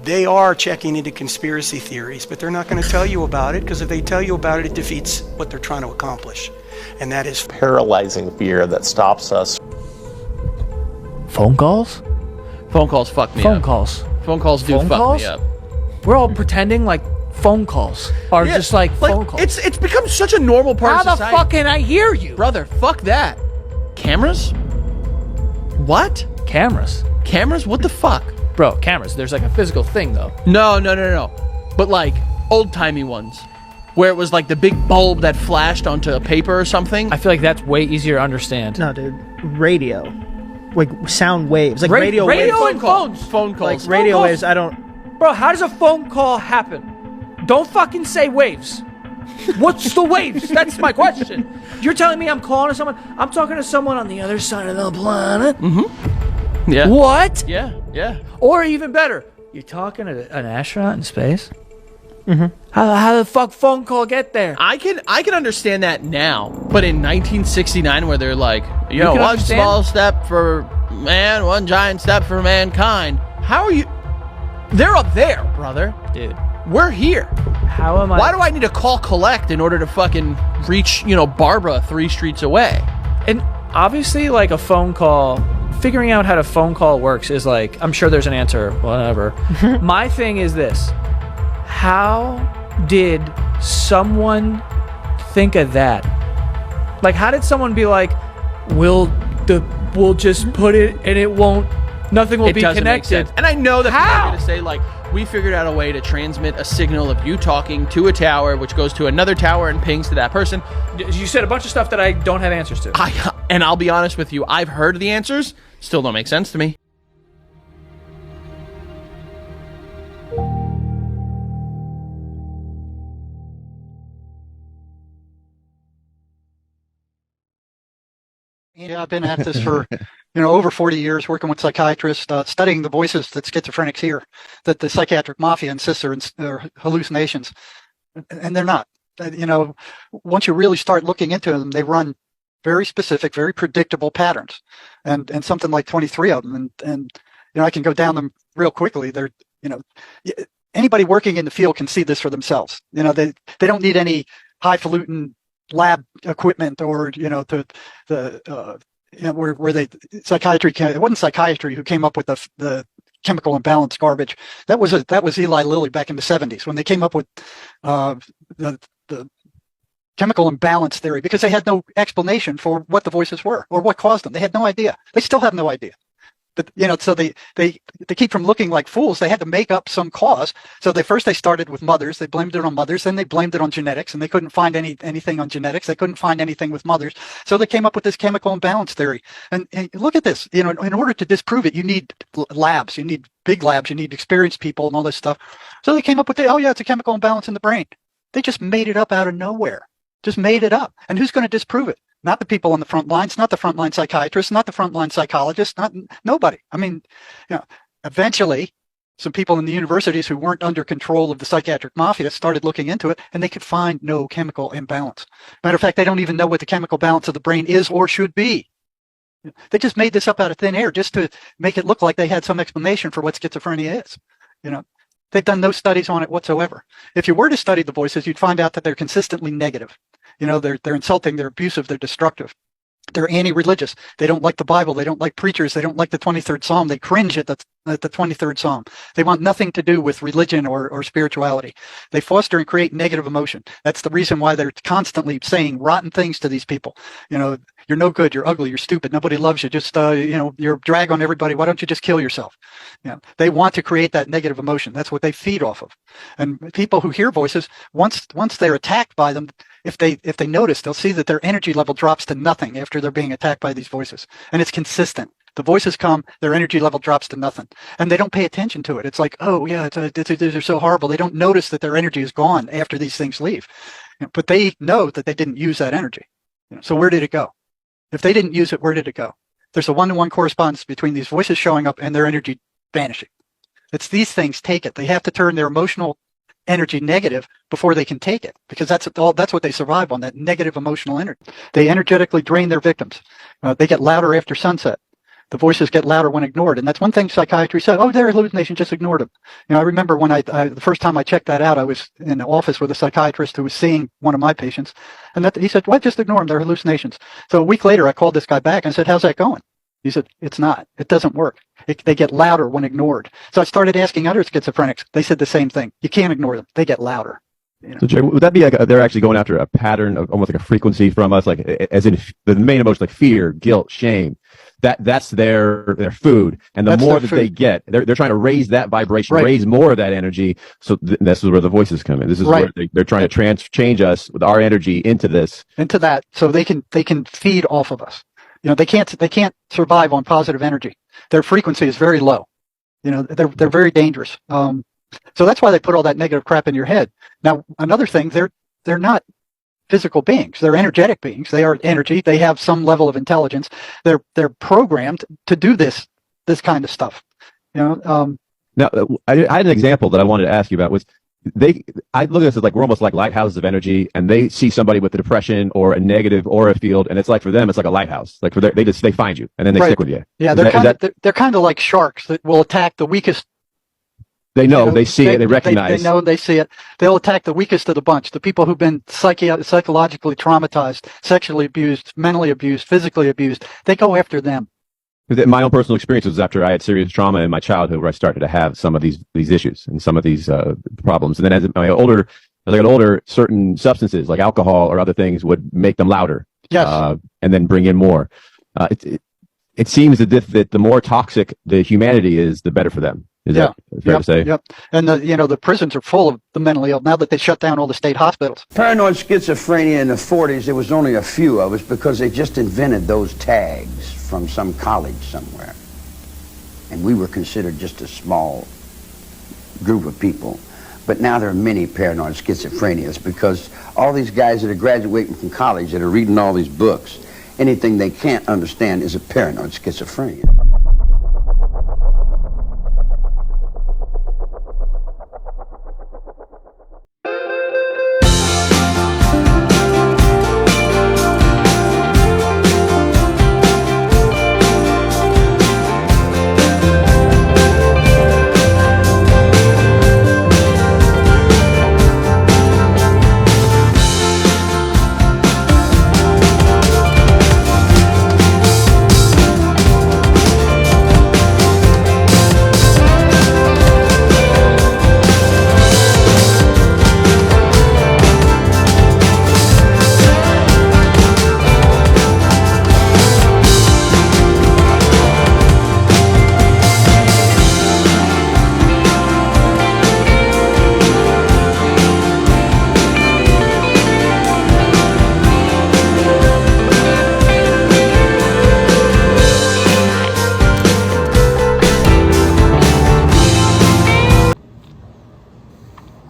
they are checking into conspiracy theories, but they're not going to tell you about it, because if they tell you about it, it defeats what they're trying to accomplish. And that is paralyzing fear that stops us. Phone calls? Phone calls fuck me up. Phone calls. Phone calls do Phone fuck calls? me up. We're all pretending like phone calls are just like phone calls. It's become such a normal part of society. How the fuck can I hear you? Brother, fuck that. Cameras? What? Cameras? Cameras? What the fuck? Bro, cameras. There's like a physical thing though. No. But like old-timey ones. Where it was like the big bulb that flashed onto a paper or something. I feel like that's way easier to understand. No, dude. Radio. Like sound waves. Like radio waves. Radio and phones. Phone calls. Like radio waves, I don't... Bro, how does a phone call happen? Don't fucking say waves. What's the waves? That's my question. You're telling me I'm calling to someone? I'm talking to someone on the other side of the planet? Mm-hmm. Yeah. What? Yeah. Or even better, you're talking to an astronaut in space? Mm-hmm. How the fuck phone call get there? I can understand that now, but in 1969, where they're like, You one understand? small step for man, one giant step for mankind. How are you? They're up there, brother. Dude, We're here. How am I? Why do I need to call collect in order to fucking reach, Barbara 3 streets away? And obviously, like a phone call, figuring out how a phone call works is like, I'm sure there's an answer, whatever. My thing is this. How did someone think of that? Like, how did someone be like, we'll just put it and it won't, nothing will be doesn't make connected. sense. And I know that people How? are going to say, like, we figured out a way to transmit a signal of you talking to a tower, which goes to another tower and pings to that person. You said a bunch of stuff that I don't have answers to. And I'll be honest with you, I've heard the answers, still don't make sense to me. Yeah, I've been at this for, over 40 years, working with psychiatrists, studying the voices that schizophrenics hear, that the psychiatric mafia insists are hallucinations, and they're not. Once you really start looking into them, they run very specific, very predictable patterns, and something like 23 of them, and I can go down them real quickly. They're, anybody working in the field can see this for themselves. They don't need any highfalutin lab equipment or where they psychiatry it wasn't psychiatry who came up with the chemical imbalance garbage. That was Eli Lilly back in the 70s when they came up with the chemical imbalance theory, because they had no explanation for what the voices were or what caused them. They had no idea. They still have no idea. But so they keep from looking like fools. They had to make up some cause. So they started with mothers. They blamed it on mothers. Then they blamed it on genetics, and they couldn't find anything on genetics. They couldn't find anything with mothers. So they came up with this chemical imbalance theory. And look at this. In order to disprove it, you need labs. You need big labs. You need experienced people and all this stuff. So they came up with it's a chemical imbalance in the brain. They just made it up out of nowhere. Just made it up. And who's going to disprove it? Not the people on the front lines, not the frontline psychiatrists, not the frontline psychologists, nobody. I mean, eventually some people in the universities who weren't under control of the psychiatric mafia started looking into it, and they could find no chemical imbalance. Matter of fact, they don't even know what the chemical balance of the brain is or should be. They just made this up out of thin air just to make it look like they had some explanation for what schizophrenia is. They've done no studies on it whatsoever. If you were to study the voices, you'd find out that they're consistently negative. They're insulting, they're abusive, they're destructive. They're anti-religious. They don't like the Bible. They don't like preachers. They don't like the 23rd Psalm. They cringe at the 23rd Psalm. They want nothing to do with religion or spirituality. They foster and create negative emotion. That's the reason why they're constantly saying rotten things to these people. You're no good. You're ugly. You're stupid. Nobody loves you. Just, you're a drag on everybody. Why don't you just kill yourself? They want to create that negative emotion. That's what they feed off of. And people who hear voices, once they're attacked by them, if they notice, they'll see that their energy level drops to nothing after they're being attacked by these voices. And it's consistent. The voices come, their energy level drops to nothing. And they don't pay attention to it. It's like, oh, yeah, these are so horrible. They don't notice that their energy is gone after these things leave. But they know that they didn't use that energy. So where did it go? If they didn't use it, where did it go? There's a one-to-one correspondence between these voices showing up and their energy vanishing. It's these things take it. They have to turn their emotional energy negative before they can take it, because that's what they survive on, that negative emotional energy. They energetically drain their victims. They get louder after sunset. The voices get louder when ignored, and that's one thing psychiatry said. Oh, they're hallucinations, just ignored them. I remember when the first time I checked that out, I was in the office with a psychiatrist who was seeing one of my patients, and he said, "Well, just ignore them. They're hallucinations." So a week later, I called this guy back and I said, "How's that going?" He said, "It's not. It doesn't work. They get louder when ignored." So I started asking other schizophrenics. They said the same thing. You can't ignore them. They get louder. So, Jerry, would that be like they're actually going after a pattern of almost like a frequency from us, like as in the main emotions like fear, guilt, shame? That's their food, and the more that they get, they're trying to raise that vibration, raise more of that energy. So this is where the voices come in. This is where they're trying to change us with our energy into that, so they can feed off of us. They can't survive on positive energy. Their frequency is very low. They're very dangerous. So that's why they put all that negative crap in your head. Now, another thing, they're not physical beings. They're energetic beings. They are energy. They have some level of intelligence. They're programmed to do this kind of stuff. Now, I had an example that I wanted to ask you about. I look at this as like we're almost like lighthouses of energy, and they see somebody with a depression or a negative aura field, and it's like for them it's like a lighthouse. Like they find you and then they stick with you. Yeah, they're kind of like sharks that will attack the weakest They know, they see it, they recognize. They know, they see it. They'll attack the weakest of the bunch, the people who've been psychologically traumatized, sexually abused, mentally abused, physically abused. They go after them. My own personal experience was after I had serious trauma in my childhood, where I started to have some of these issues and some of these problems. And then as I got older, certain substances like alcohol or other things would make them louder. Yes. And then bring in more. It seems that the more toxic the humanity is, the better for them. Is that fair to say? Yep. And the prisons are full of the mentally ill now that they shut down all the state hospitals. Paranoid schizophrenia in the 40s, there was only a few of us because they just invented those tags from some college somewhere. And we were considered just a small group of people. But now there are many paranoid schizophrenias because all these guys that are graduating from college that are reading all these books, anything they can't understand is a paranoid schizophrenia.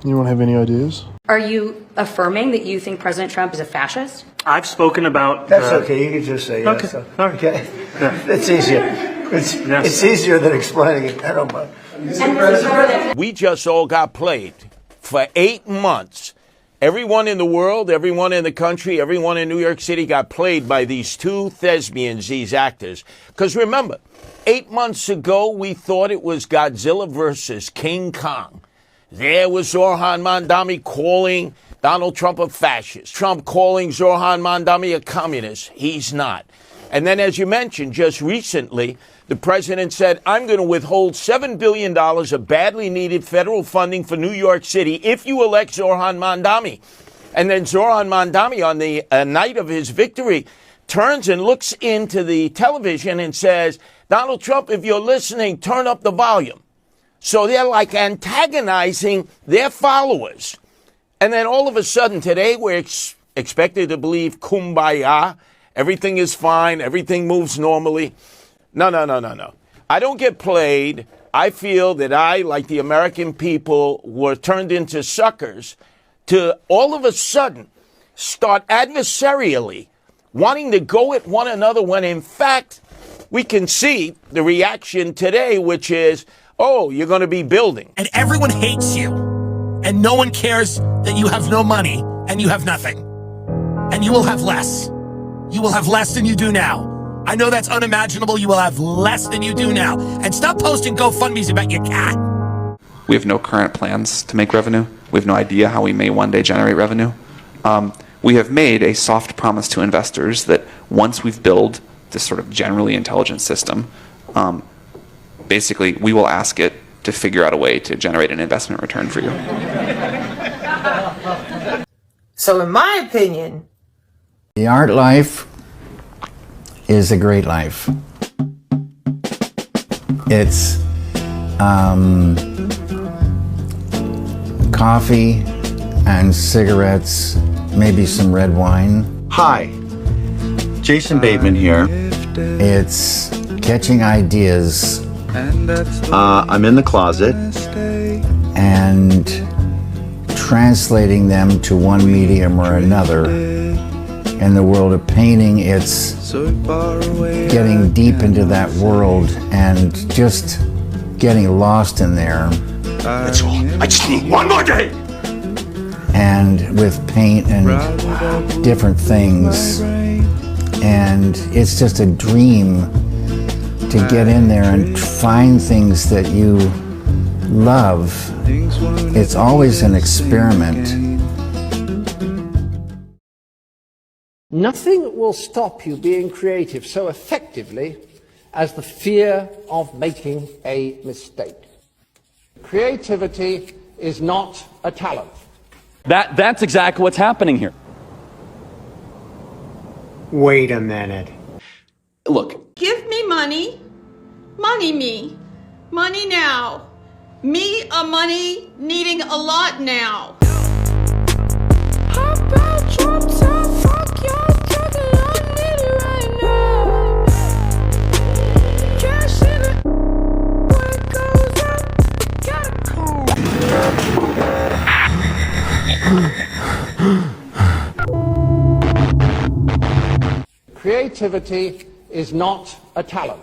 Anyone have any ideas? Are you affirming that you think President Trump is a fascist? I've spoken about... That's okay, you can just say yes. Okay, all right. Okay? Yeah. It's easier. It's easier than explaining it. I don't mind. We just all got played for 8 months. Everyone in the world, everyone in the country, everyone in New York City got played by these two thespians, these actors. Because remember, 8 months ago, we thought it was Godzilla versus King Kong. There was Zoran Mandami calling Donald Trump a fascist. Trump calling Zoran Mandami a communist. He's not. And then, as you mentioned, just recently, the president said, I'm going to withhold $7 billion of badly needed federal funding for New York City if you elect Zoran Mandami. And then Zoran Mandami, on the night of his victory, turns and looks into the television and says, Donald Trump, if you're listening, turn up the volume. So they're like antagonizing their followers. And then all of a sudden today we're expected to believe kumbaya. Everything is fine. Everything moves normally. No. I don't get played. I feel that I, like the American people, were turned into suckers to all of a sudden start adversarially wanting to go at one another when in fact we can see the reaction today, which is, oh, you're going to be building. And everyone hates you. And no one cares that you have no money and you have nothing. And you will have less. You will have less than you do now. I know that's unimaginable. You will have less than you do now. And stop posting GoFundMes about your cat. We have no current plans to make revenue. We have no idea how we may one day generate revenue. We have made a soft promise to investors that once we've built this sort of generally intelligent system, basically, we will ask it to figure out a way to generate an investment return for you. So in my opinion, the art life is a great life. It's coffee and cigarettes, maybe some red wine. Hi, Jason Bateman here. It's catching ideas. I'm in the closet. And translating them to one medium or another. In the world of painting, it's getting deep into that world and just getting lost in there. That's all. I just need one more day. And with paint and different things. And it's just a dream to get in there and find things that you love, it's always an experiment. Nothing will stop you being creative so effectively as the fear of making a mistake. Creativity is not a talent. That's exactly what's happening here. Wait a minute. Look. Give me money. Money me. Money now. Me a money needing a lot now. How about drop top, fuck your brother, I need it right now. Cash in it, when it goes up, gotta call. Creativity is not a talent.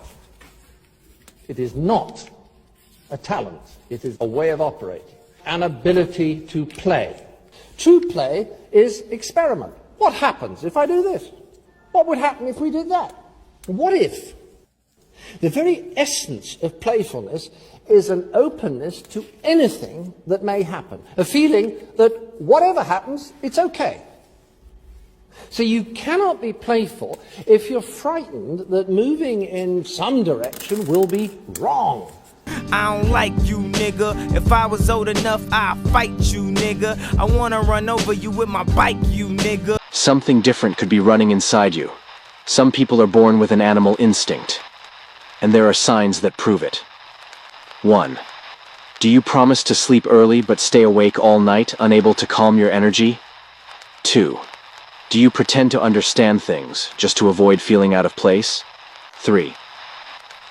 It is not a talent. It is a way of operating, an ability to play. To play is experiment. What happens if I do this? What would happen if we did that? What if? The very essence of playfulness is an openness to anything that may happen, a feeling that whatever happens, it's okay. So you cannot be playful if you're frightened that moving in some direction will be wrong. I don't like you, nigga. If I was old enough, I'd fight you, nigga. I wanna run over you with my bike, you nigga. Something different could be running inside you. Some people are born with an animal instinct, and there are signs that prove it. 1. Do you promise to sleep early but stay awake all night, unable to calm your energy? 2. Do you pretend to understand things just to avoid feeling out of place? 3.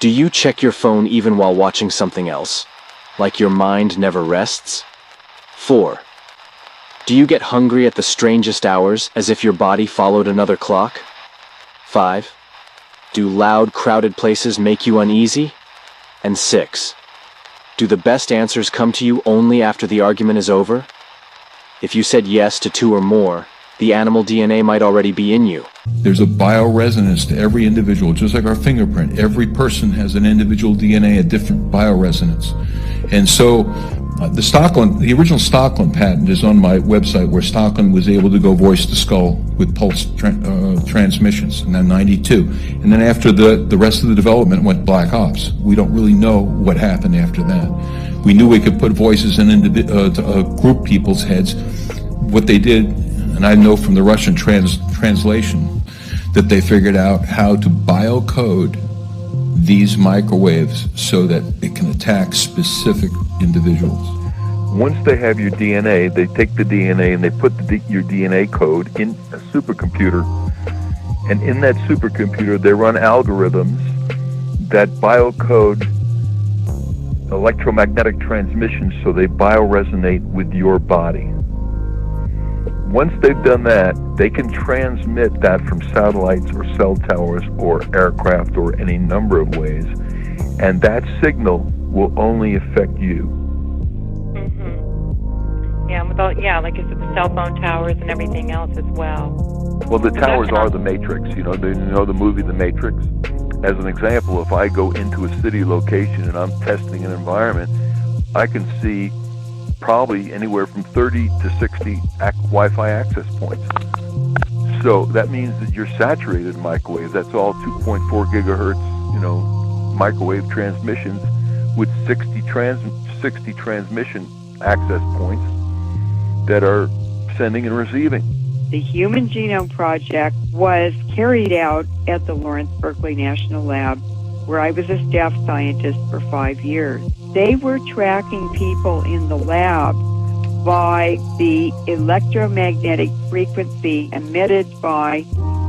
Do you check your phone even while watching something else? Like your mind never rests? 4. Do you get hungry at the strangest hours, as if your body followed another clock? 5. Do loud, crowded places make you uneasy? And 6. Do the best answers come to you only after the argument is over? If you said yes to 2 or more, the animal DNA might already be in you. There's a bioresonance to every individual, just like our fingerprint. Every person has an individual DNA, a different bioresonance. And so the original Stockland patent is on my website, where Stockland was able to go voice to skull with pulse transmissions in 92. And then after the rest of the development went black ops. We don't really know what happened after that. We knew we could put voices in group people's heads. What they did, and I know from the Russian translation, that they figured out how to biocode these microwaves so that it can attack specific individuals. Once they have your DNA, they take the DNA and they put your DNA code in a supercomputer. And in that supercomputer, they run algorithms that biocode electromagnetic transmissions so they bioresonate with your body. Once they've done that, they can transmit that from satellites or cell towers or aircraft or any number of ways, and that signal will only affect you. Yeah, like it's the cell phone towers and everything else as well. Well, the towers are the Matrix. You know the movie The Matrix? As an example, if I go into a city location and I'm testing an environment, I can see probably anywhere from 30 to 60 Wi-Fi access points. So that means that you're saturated in microwave. That's all 2.4 gigahertz, microwave transmissions with 60 transmission access points that are sending and receiving. The Human Genome Project was carried out at the Lawrence Berkeley National Lab, where I was a staff scientist for 5 years. They were tracking people in the lab by the electromagnetic frequency emitted by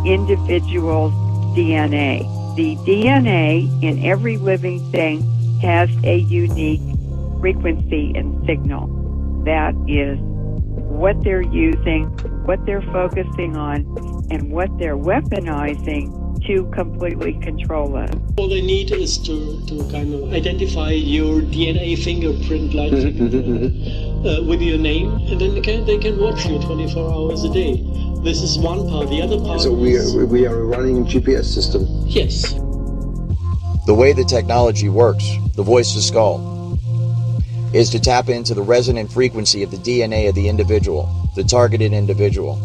individuals' DNA. The DNA in every living thing has a unique frequency and signal. That is what they're using, what they're focusing on, and what they're weaponizing to completely control us. All they need is to kind of identify your DNA fingerprint like with your name, and then they can watch you 24 hours a day. This is one part. The other part So we are running a GPS system? Yes. The way the technology works, the voice to skull, is to tap into the resonant frequency of the DNA of the individual, the targeted individual.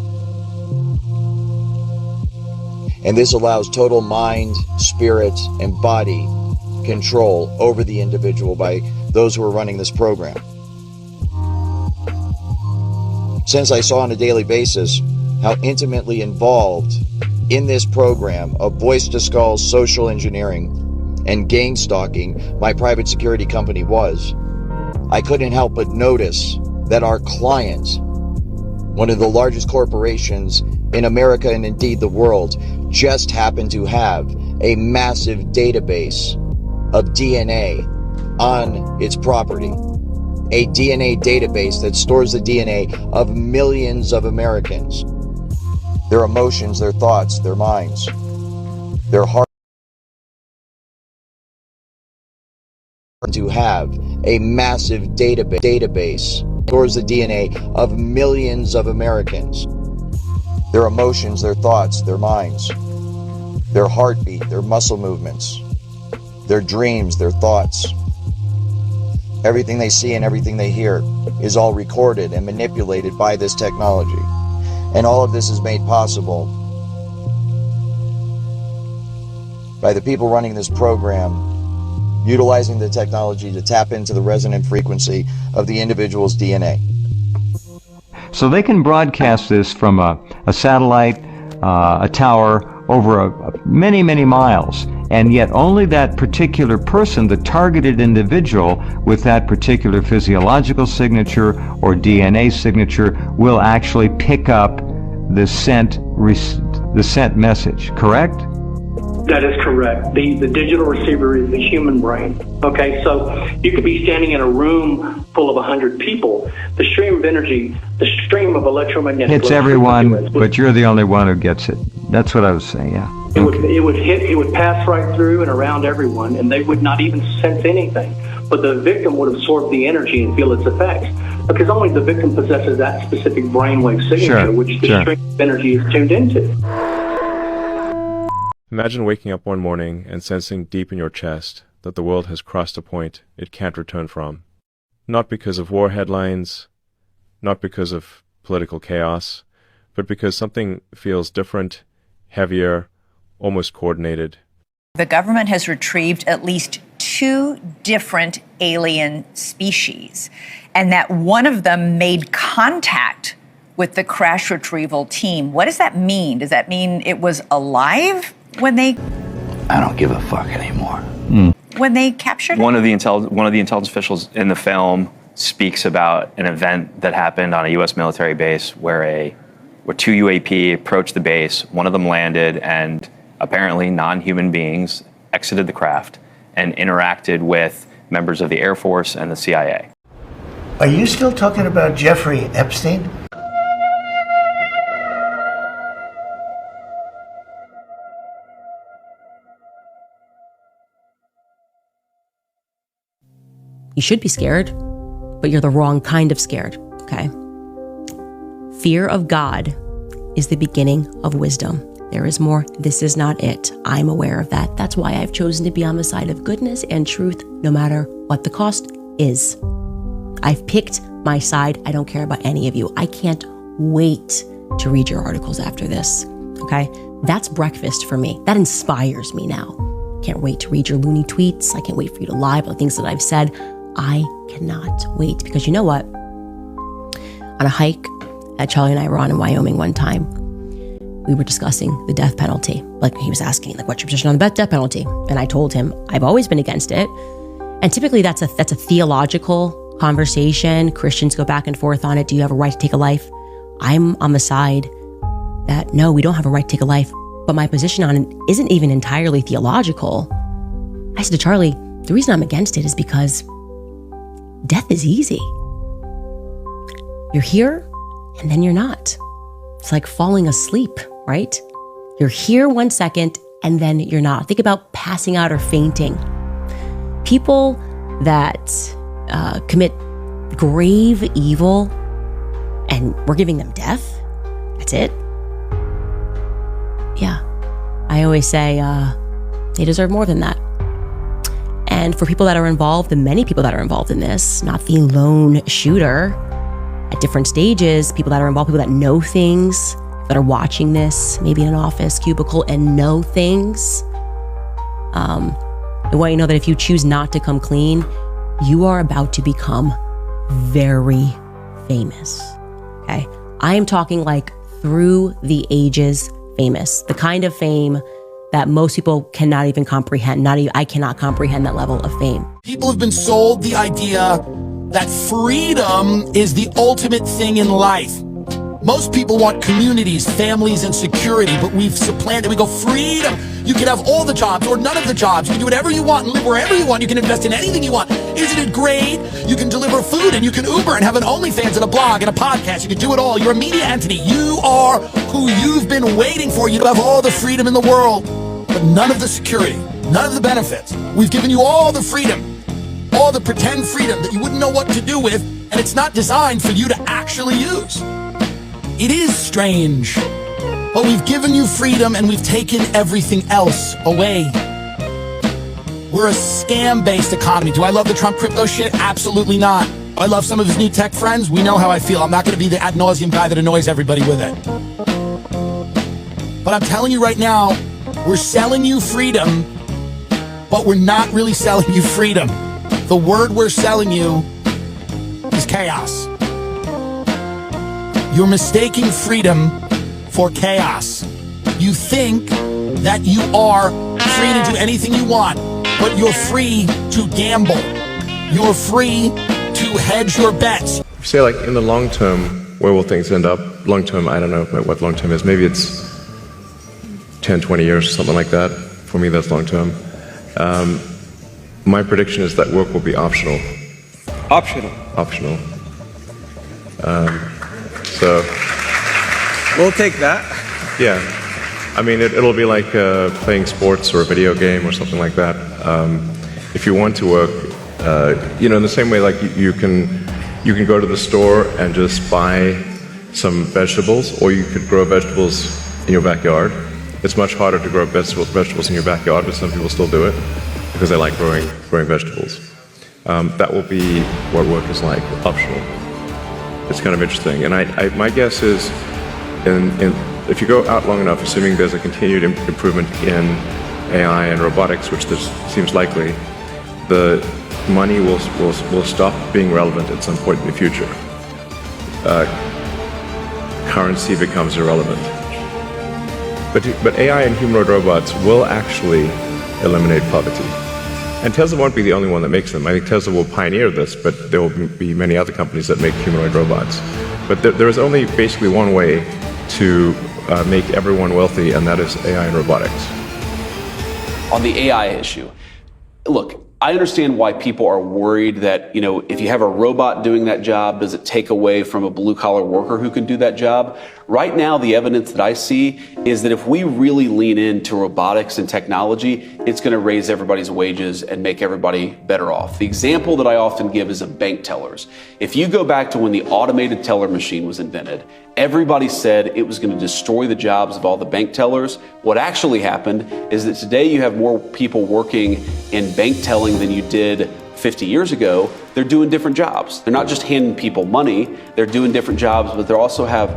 And this allows total mind, spirit, and body control over the individual by those who are running this program. Since I saw on a daily basis how intimately involved in this program of voice-to-skull social engineering and gang stalking my private security company was, I couldn't help but notice that our client, one of the largest corporations in America and indeed the world, just happened to have a massive database of DNA on its property. A DNA database that stores the DNA of millions of Americans. Their emotions, their thoughts, their minds, their heart. To have a massive database stores the DNA of millions of Americans. Their emotions, their thoughts, their minds, their heartbeat, their muscle movements, their dreams, their thoughts. Everything they see and everything they hear is all recorded and manipulated by this technology. And all of this is made possible by the people running this program, utilizing the technology to tap into the resonant frequency of the individual's DNA. So they can broadcast this from a satellite, a tower, over many, many miles, and yet only that particular person, the targeted individual with that particular physiological signature or DNA signature, will actually pick up the sent message, correct? That is correct. The digital receiver is the human brain. Okay, so you could be standing in a room full of 100 people. The stream of energy, the stream of electromagnetic... Hits everyone, but you're the only one who gets it. That's what I was saying, yeah. It would pass right through and around everyone, and they would not even sense anything. But the victim would absorb the energy and feel its effects, because only the victim possesses that specific brainwave signature, which the stream of energy is tuned into. Imagine waking up one morning and sensing deep in your chest that the world has crossed a point it can't return from. Not because of war headlines, not because of political chaos, but because something feels different, heavier, almost coordinated. The government has retrieved at least 2 different alien species, and that one of them made contact with the crash retrieval team. What does that mean? Does that mean it was alive when they... I don't give a fuck anymore. When they captured it? One of the intelligence officials in the film speaks about an event that happened on a U.S. military base where 2 UAP approached the base, one of them landed, and apparently non-human beings exited the craft and interacted with members of the Air Force and the CIA. Are you still talking about Jeffrey Epstein? You should be scared, but you're the wrong kind of scared, okay? Fear of God is the beginning of wisdom. There is more. This is not it. I'm aware of that. That's why I've chosen to be on the side of goodness and truth, no matter what the cost is. I've picked my side. I don't care about any of you. I can't wait to read your articles after this, okay? That's breakfast for me. That inspires me now. Can't wait to read your loony tweets. I can't wait for you to lie about things that I've said. I cannot wait, because you know what? On a hike that Charlie and I were on in Wyoming one time, we were discussing the death penalty. Like, he was asking, like, what's your position on the death penalty? And I told him, I've always been against it. And typically that's a theological conversation. Christians go back and forth on it. Do you have a right to take a life? I'm on the side that, no, we don't have a right to take a life. But my position on it isn't even entirely theological. I said to Charlie, the reason I'm against it is because death is easy. You're here and then you're not. It's like falling asleep, right? You're here 1 second and then you're not. Think about passing out or fainting. People that commit grave evil and we're giving them death, that's it. Yeah, I always say they deserve more than that. And And for people that are involved, the many people that are involved in this, not the lone shooter, at different stages, people that are involved, people that know things, that are watching this, maybe in an office cubicle and know things. I want you to know that if you choose not to come clean, you are about to become very famous, okay? I am talking like through the ages famous, the kind of fame that most people cannot even comprehend. I cannot comprehend that level of fame. People have been sold the idea that freedom is the ultimate thing in life. Most people want communities, families, and security, but we've supplanted. We go, freedom. You can have all the jobs or none of the jobs. You can do whatever you want and live wherever you want. You can invest in anything you want. Isn't it great? You can deliver food and you can Uber and have an OnlyFans and a blog and a podcast. You can do it all. You're a media entity. You are who you've been waiting for. You have all the freedom in the world, but none of the security, none of the benefits. We've given you all the freedom, all the pretend freedom that you wouldn't know what to do with, and it's not designed for you to actually use. It is strange, but we've given you freedom and we've taken everything else away. We're a scam-based economy. Do I love the Trump crypto shit? Absolutely not. I love some of his new tech friends. We know how I feel. I'm not going to be the ad nauseum guy that annoys everybody with it. But I'm telling you right now, we're selling you freedom, but we're not really selling you freedom. The word we're selling you is chaos. You're mistaking freedom for chaos. You think that you are free to do anything you want, but you're free to gamble. You're free to hedge your bets. Say, like, in the long term, where will things end up? Long term, I don't know what long term is. Maybe it's 10, 20 years, something like that. For me, that's long term. My prediction is that work will be optional. Optional? Optional. So we'll take that. Yeah, I mean, it'll be like playing sports or a video game or something like that. If you want to work, in the same way, like you can go to the store and just buy some vegetables, or you could grow vegetables in your backyard. It's much harder to grow vegetables in your backyard, but some people still do it because they like growing vegetables. That will be what work is like, optional. It's kind of interesting, and my guess is, if you go out long enough, assuming there's a continued improvement in AI and robotics, which this seems likely, the money will stop being relevant at some point in the future. Currency becomes irrelevant. But AI and humanoid robots will actually eliminate poverty. And Tesla won't be the only one that makes them. I think Tesla will pioneer this, but there will be many other companies that make humanoid robots. But there is only basically one way to make everyone wealthy, and that is AI and robotics. On the AI issue, look, I understand why people are worried that, if you have a robot doing that job, does it take away from a blue-collar worker who can do that job? Right now, the evidence that I see is that if we really lean into robotics and technology, it's going to raise everybody's wages and make everybody better off. The example that I often give is of bank tellers. If you go back to when the automated teller machine was invented, everybody said it was going to destroy the jobs of all the bank tellers. What actually happened is that today you have more people working in bank telling than you did 50 years ago. They're doing different jobs. They're not just handing people money, they're doing different jobs, but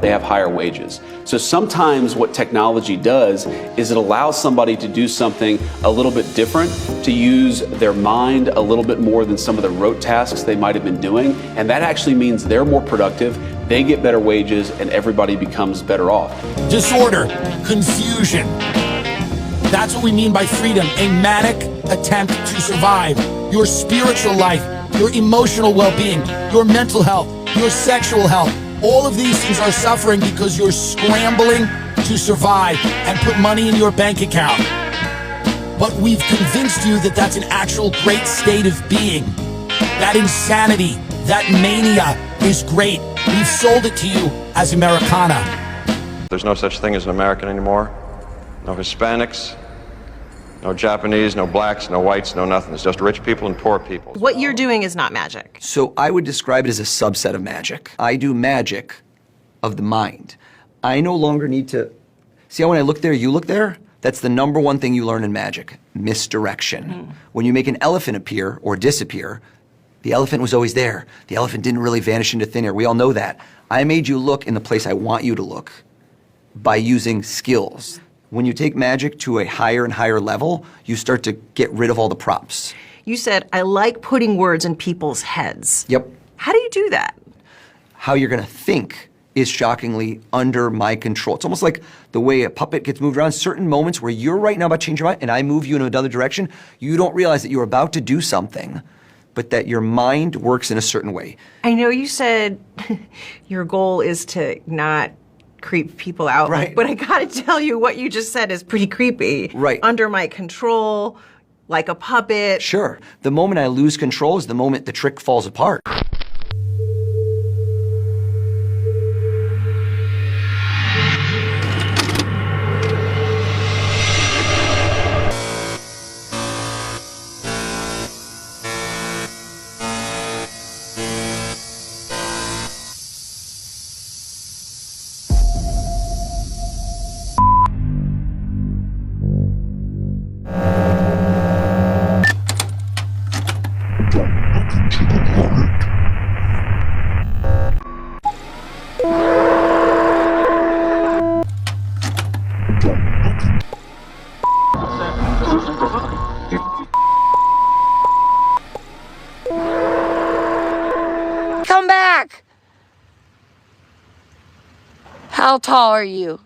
they have higher wages. So sometimes what technology does is it allows somebody to do something a little bit different, to use their mind a little bit more than some of the rote tasks they might have been doing, and that actually means they're more productive, they get better wages, and everybody becomes better off. Disorder, confusion. That's what we mean by freedom, a manic attempt to survive. Your spiritual life, your emotional well-being, your mental health, your sexual health, all of these things are suffering because you're scrambling to survive and put money in your bank account. But we've convinced you that that's an actual great state of being. That insanity, that mania is great. We've sold it to you as Americana. There's no such thing as an American anymore. No Hispanics, no Japanese, no blacks, no whites, no nothing. It's just rich people and poor people. What you're doing is not magic. So I would describe it as a subset of magic. I do magic of the mind. I no longer need to... See how when I look there, you look there? That's the number one thing you learn in magic, misdirection. When you make an elephant appear or disappear, the elephant was always there. The elephant didn't really vanish into thin air. We all know that. I made you look in the place I want you to look by using skills. When you take magic to a higher and higher level, you start to get rid of all the props. You said, I like putting words in people's heads. Yep. How do you do that? How you're gonna think is shockingly under my control. It's almost like the way a puppet gets moved around. Certain moments where you're right now about to change your mind and I move you in another direction, you don't realize that you're about to do something, but that your mind works in a certain way. I know you said your goal is to not creep people out, right? But I gotta tell you, what you just said is pretty creepy. Right. Under my control, like a puppet. Sure. The moment I lose control is the moment the trick falls apart. Come back! How tall are you?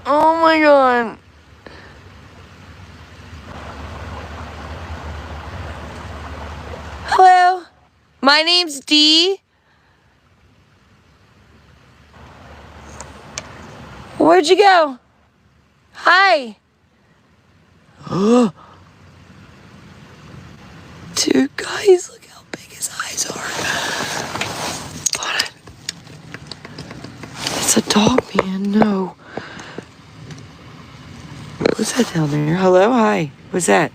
Oh my god. Hello? My name's Dee. Where'd you go? Hi. Dude, guys, look how big his eyes are. Hold on. It's a dog, man. No. What's that down there? Hello? Hi. What's that?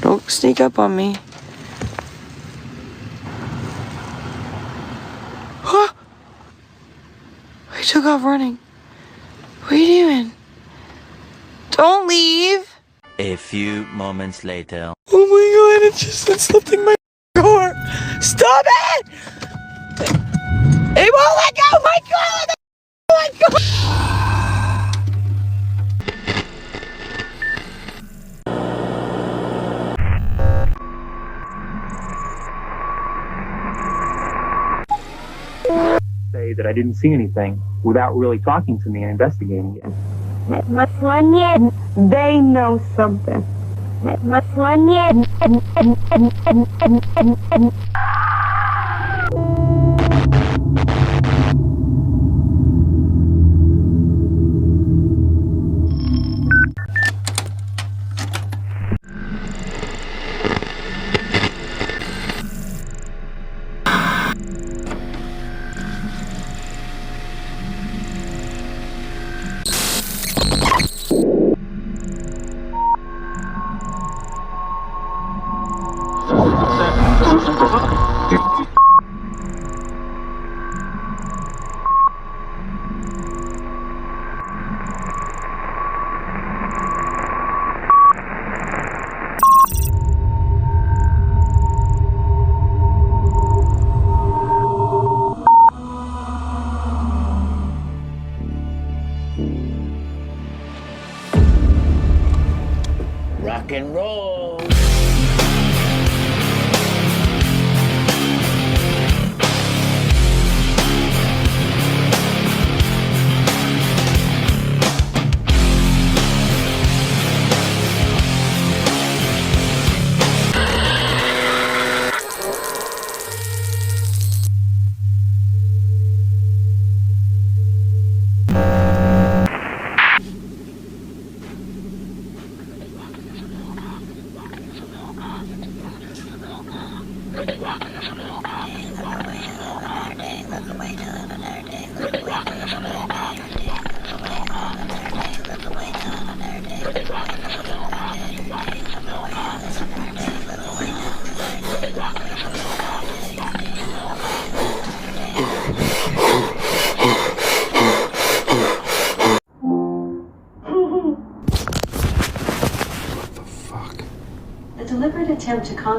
Don't sneak up on me. Huh? I took off running. What are you doing? Don't leave. A few moments later. Oh my god, it slipped in my car. Stop it! It won't let go! My god! Let go! Say that I didn't see anything without really talking to me and investigating it. They know something. Rock and roll.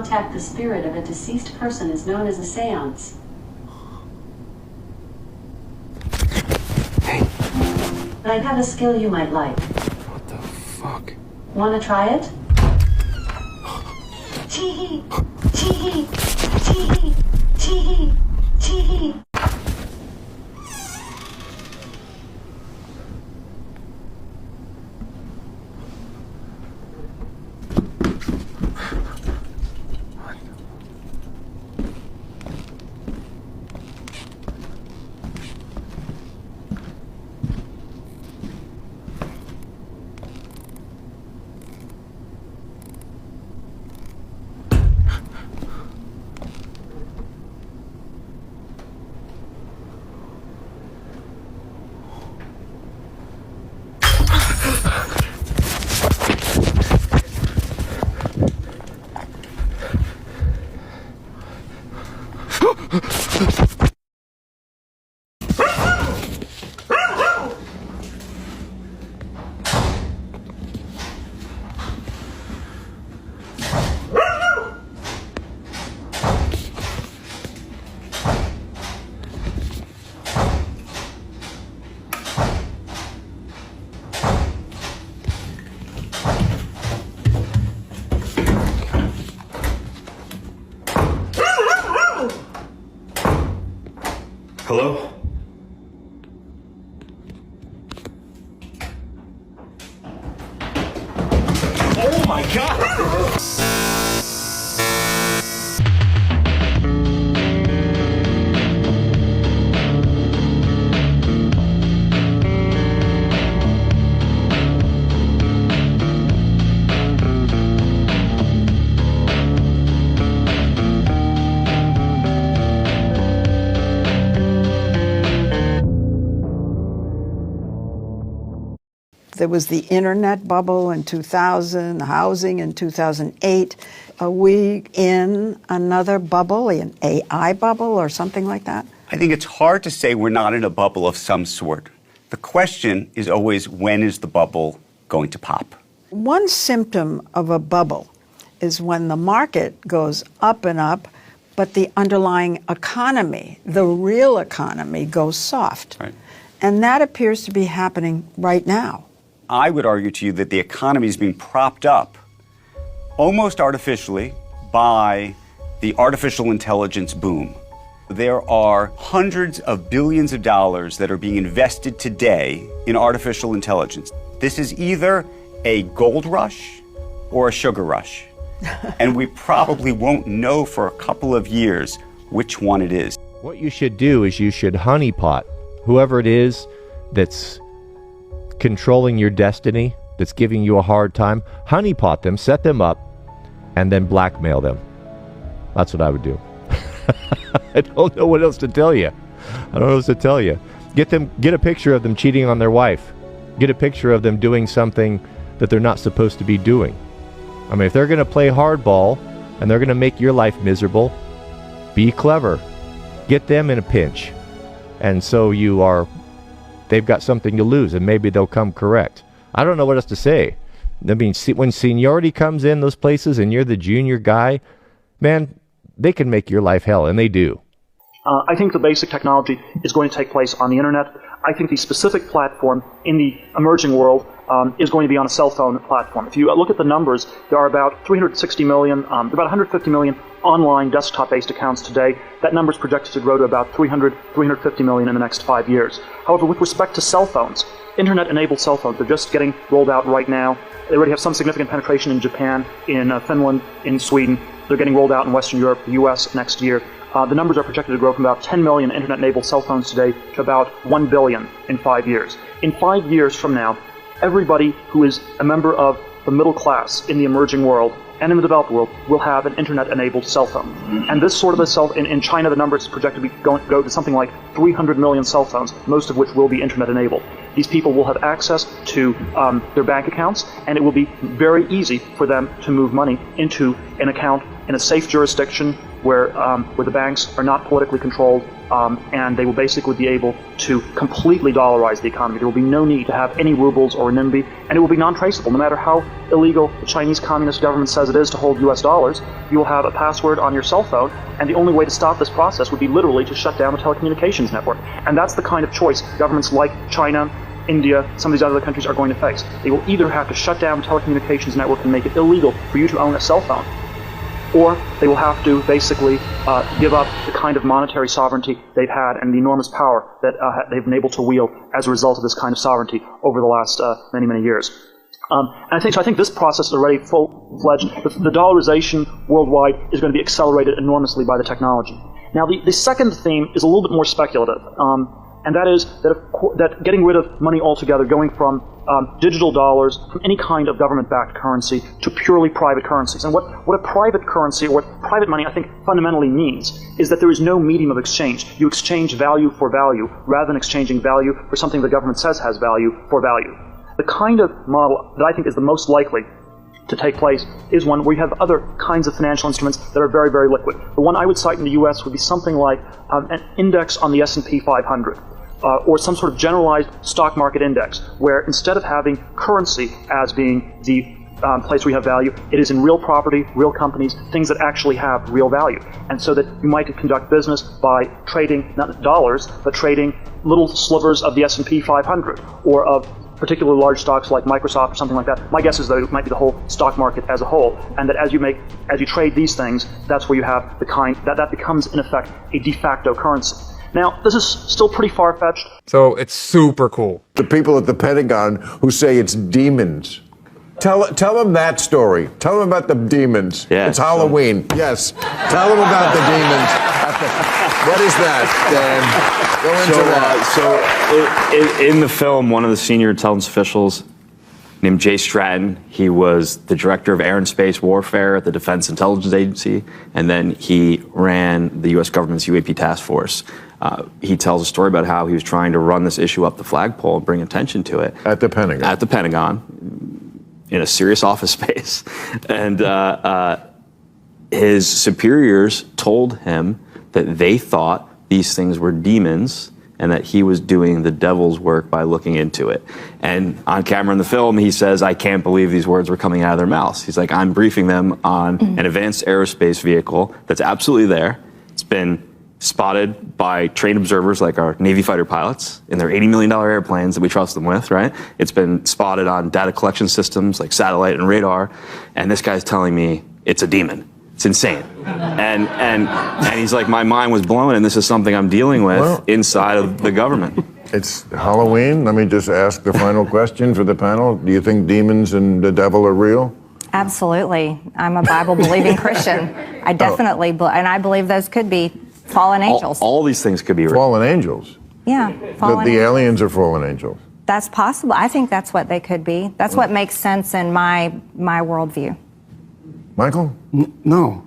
contact the spirit of a deceased person is known as a seance. Hey. But I have a skill you might like. What the fuck? Want to try it? Tee-hee, tee-hee, tee-hee, tee-hee, tee-hee. Hello? Oh my god! There was the internet bubble in 2000, housing in 2008. Are we in another bubble, an AI bubble or something like that? I think it's hard to say we're not in a bubble of some sort. The question is always, when is the bubble going to pop? One symptom of a bubble is when the market goes up and up, but the underlying economy, the real economy, goes soft. Right. And that appears to be happening right now. I would argue to you that the economy is being propped up almost artificially by the artificial intelligence boom. There are hundreds of billions of dollars that are being invested today in artificial intelligence. This is either a gold rush or a sugar rush. And we probably won't know for a couple of years which one it is. What you should do is you should honeypot whoever it is that's controlling your destiny, that's giving you a hard time. Honeypot them, set them up, and then blackmail them. That's what I would do. I don't know what else to tell you. I don't know what else to tell you. Get a picture of them cheating on their wife. Get a picture of them doing something that they're not supposed to be doing. I mean, if they're going to play hardball and they're going to make your life miserable, be clever. Get them in a pinch. And so they've got something to lose, and maybe they'll come correct. I don't know what else to say. I mean, when seniority comes in those places and you're the junior guy, man, they can make your life hell, and they do. I think the basic technology is going to take place on the internet. I think the specific platform in the emerging world is going to be on a cell phone platform. If you look at the numbers, there are about 360 million, about 150 million online desktop-based accounts today. That number is projected to grow to about 350 million in the next 5 years. However, with respect to cell phones, internet-enabled cell phones, they're just getting rolled out right now. They already have some significant penetration in Japan, in Finland, in Sweden. They're getting rolled out in Western Europe, the US next year. The numbers are projected to grow from about 10 million internet-enabled cell phones today to about 1 billion in 5 years. In 5 years from now, everybody who is a member of the middle class in the emerging world and in the developed world will have an internet-enabled cell phone. And this sort of a cell, in China, the number is projected to go to something like 300 million cell phones, most of which will be internet-enabled. These people will have access to their bank accounts, and it will be very easy for them to move money into an account in a safe jurisdiction where the banks are not politically controlled, and they will basically be able to completely dollarize the economy. There will be no need to have any rubles or renminbi, and it will be non-traceable. No matter how illegal the Chinese Communist government says it is to hold US dollars, you will have a password on your cell phone, and the only way to stop this process would be literally to shut down the telecommunications network. And that's the kind of choice governments like China, India, some of these other countries are going to face. They will either have to shut down the telecommunications network and make it illegal for you to own a cell phone, or they will have to basically give up the kind of monetary sovereignty they've had and the enormous power that they've been able to wield as a result of this kind of sovereignty over the last many, many years. And I think this process is already full-fledged. The dollarization worldwide is going to be accelerated enormously by the technology. Now, the second theme is a little bit more speculative, and that is that getting rid of money altogether, going from digital dollars, from any kind of government-backed currency to purely private currencies. And what a private currency, or what private money I think fundamentally means, is that there is no medium of exchange. You exchange value for value, rather than exchanging value for something the government says has value for value. The kind of model that I think is the most likely to take place is one where you have other kinds of financial instruments that are very, very liquid. The one I would cite in the US would be something like an index on the S&P 500. Or some sort of generalized stock market index, where instead of having currency as being the place where you have value, it is in real property, real companies, things that actually have real value. And so that you might conduct business by trading, not dollars, but trading little slivers of the S&P 500, or of particularly large stocks like Microsoft or something like that. My guess is that it might be the whole stock market as a whole, and that as you trade these things, that's where you have the kind, that becomes in effect a de facto currency. Now, this is still pretty far-fetched. So it's super cool. The people at the Pentagon who say it's demons. Tell them that story. Tell them about the demons. Yeah, it's Halloween. Yes. Tell them about the demons. What is that, Dan? Go into that. So in the film, one of the senior intelligence officials named Jay Stratton, he was the director of air and space warfare at the Defense Intelligence Agency, and then he ran the U.S. government's UAP task force. He tells a story about how he was trying to run this issue up the flagpole and bring attention to it. At the Pentagon. At the Pentagon, in a serious office space. And his superiors told him that they thought these things were demons and that he was doing the devil's work by looking into it. And on camera in the film, he says, I can't believe these words were coming out of their mouths. He's like, I'm briefing them on an advanced aerospace vehicle that's absolutely there. It's been spotted by trained observers like our Navy fighter pilots in their $80 million airplanes that we trust them with, right? It's been spotted on data collection systems like satellite and radar. And this guy's telling me it's a demon. It's insane. And he's like, my mind was blown, and this is something I'm dealing with inside of the government. It's Halloween. Let me just ask the final question for the panel. Do you think demons and the devil are real? Absolutely. I'm a Bible-believing Christian. I definitely, and I believe those could be fallen angels. All these things could be real. Fallen angels? Yeah, fallen The angels. aliens are fallen angels. That's possible. I think that's what they could be. That's what makes sense in my worldview. Michael? No.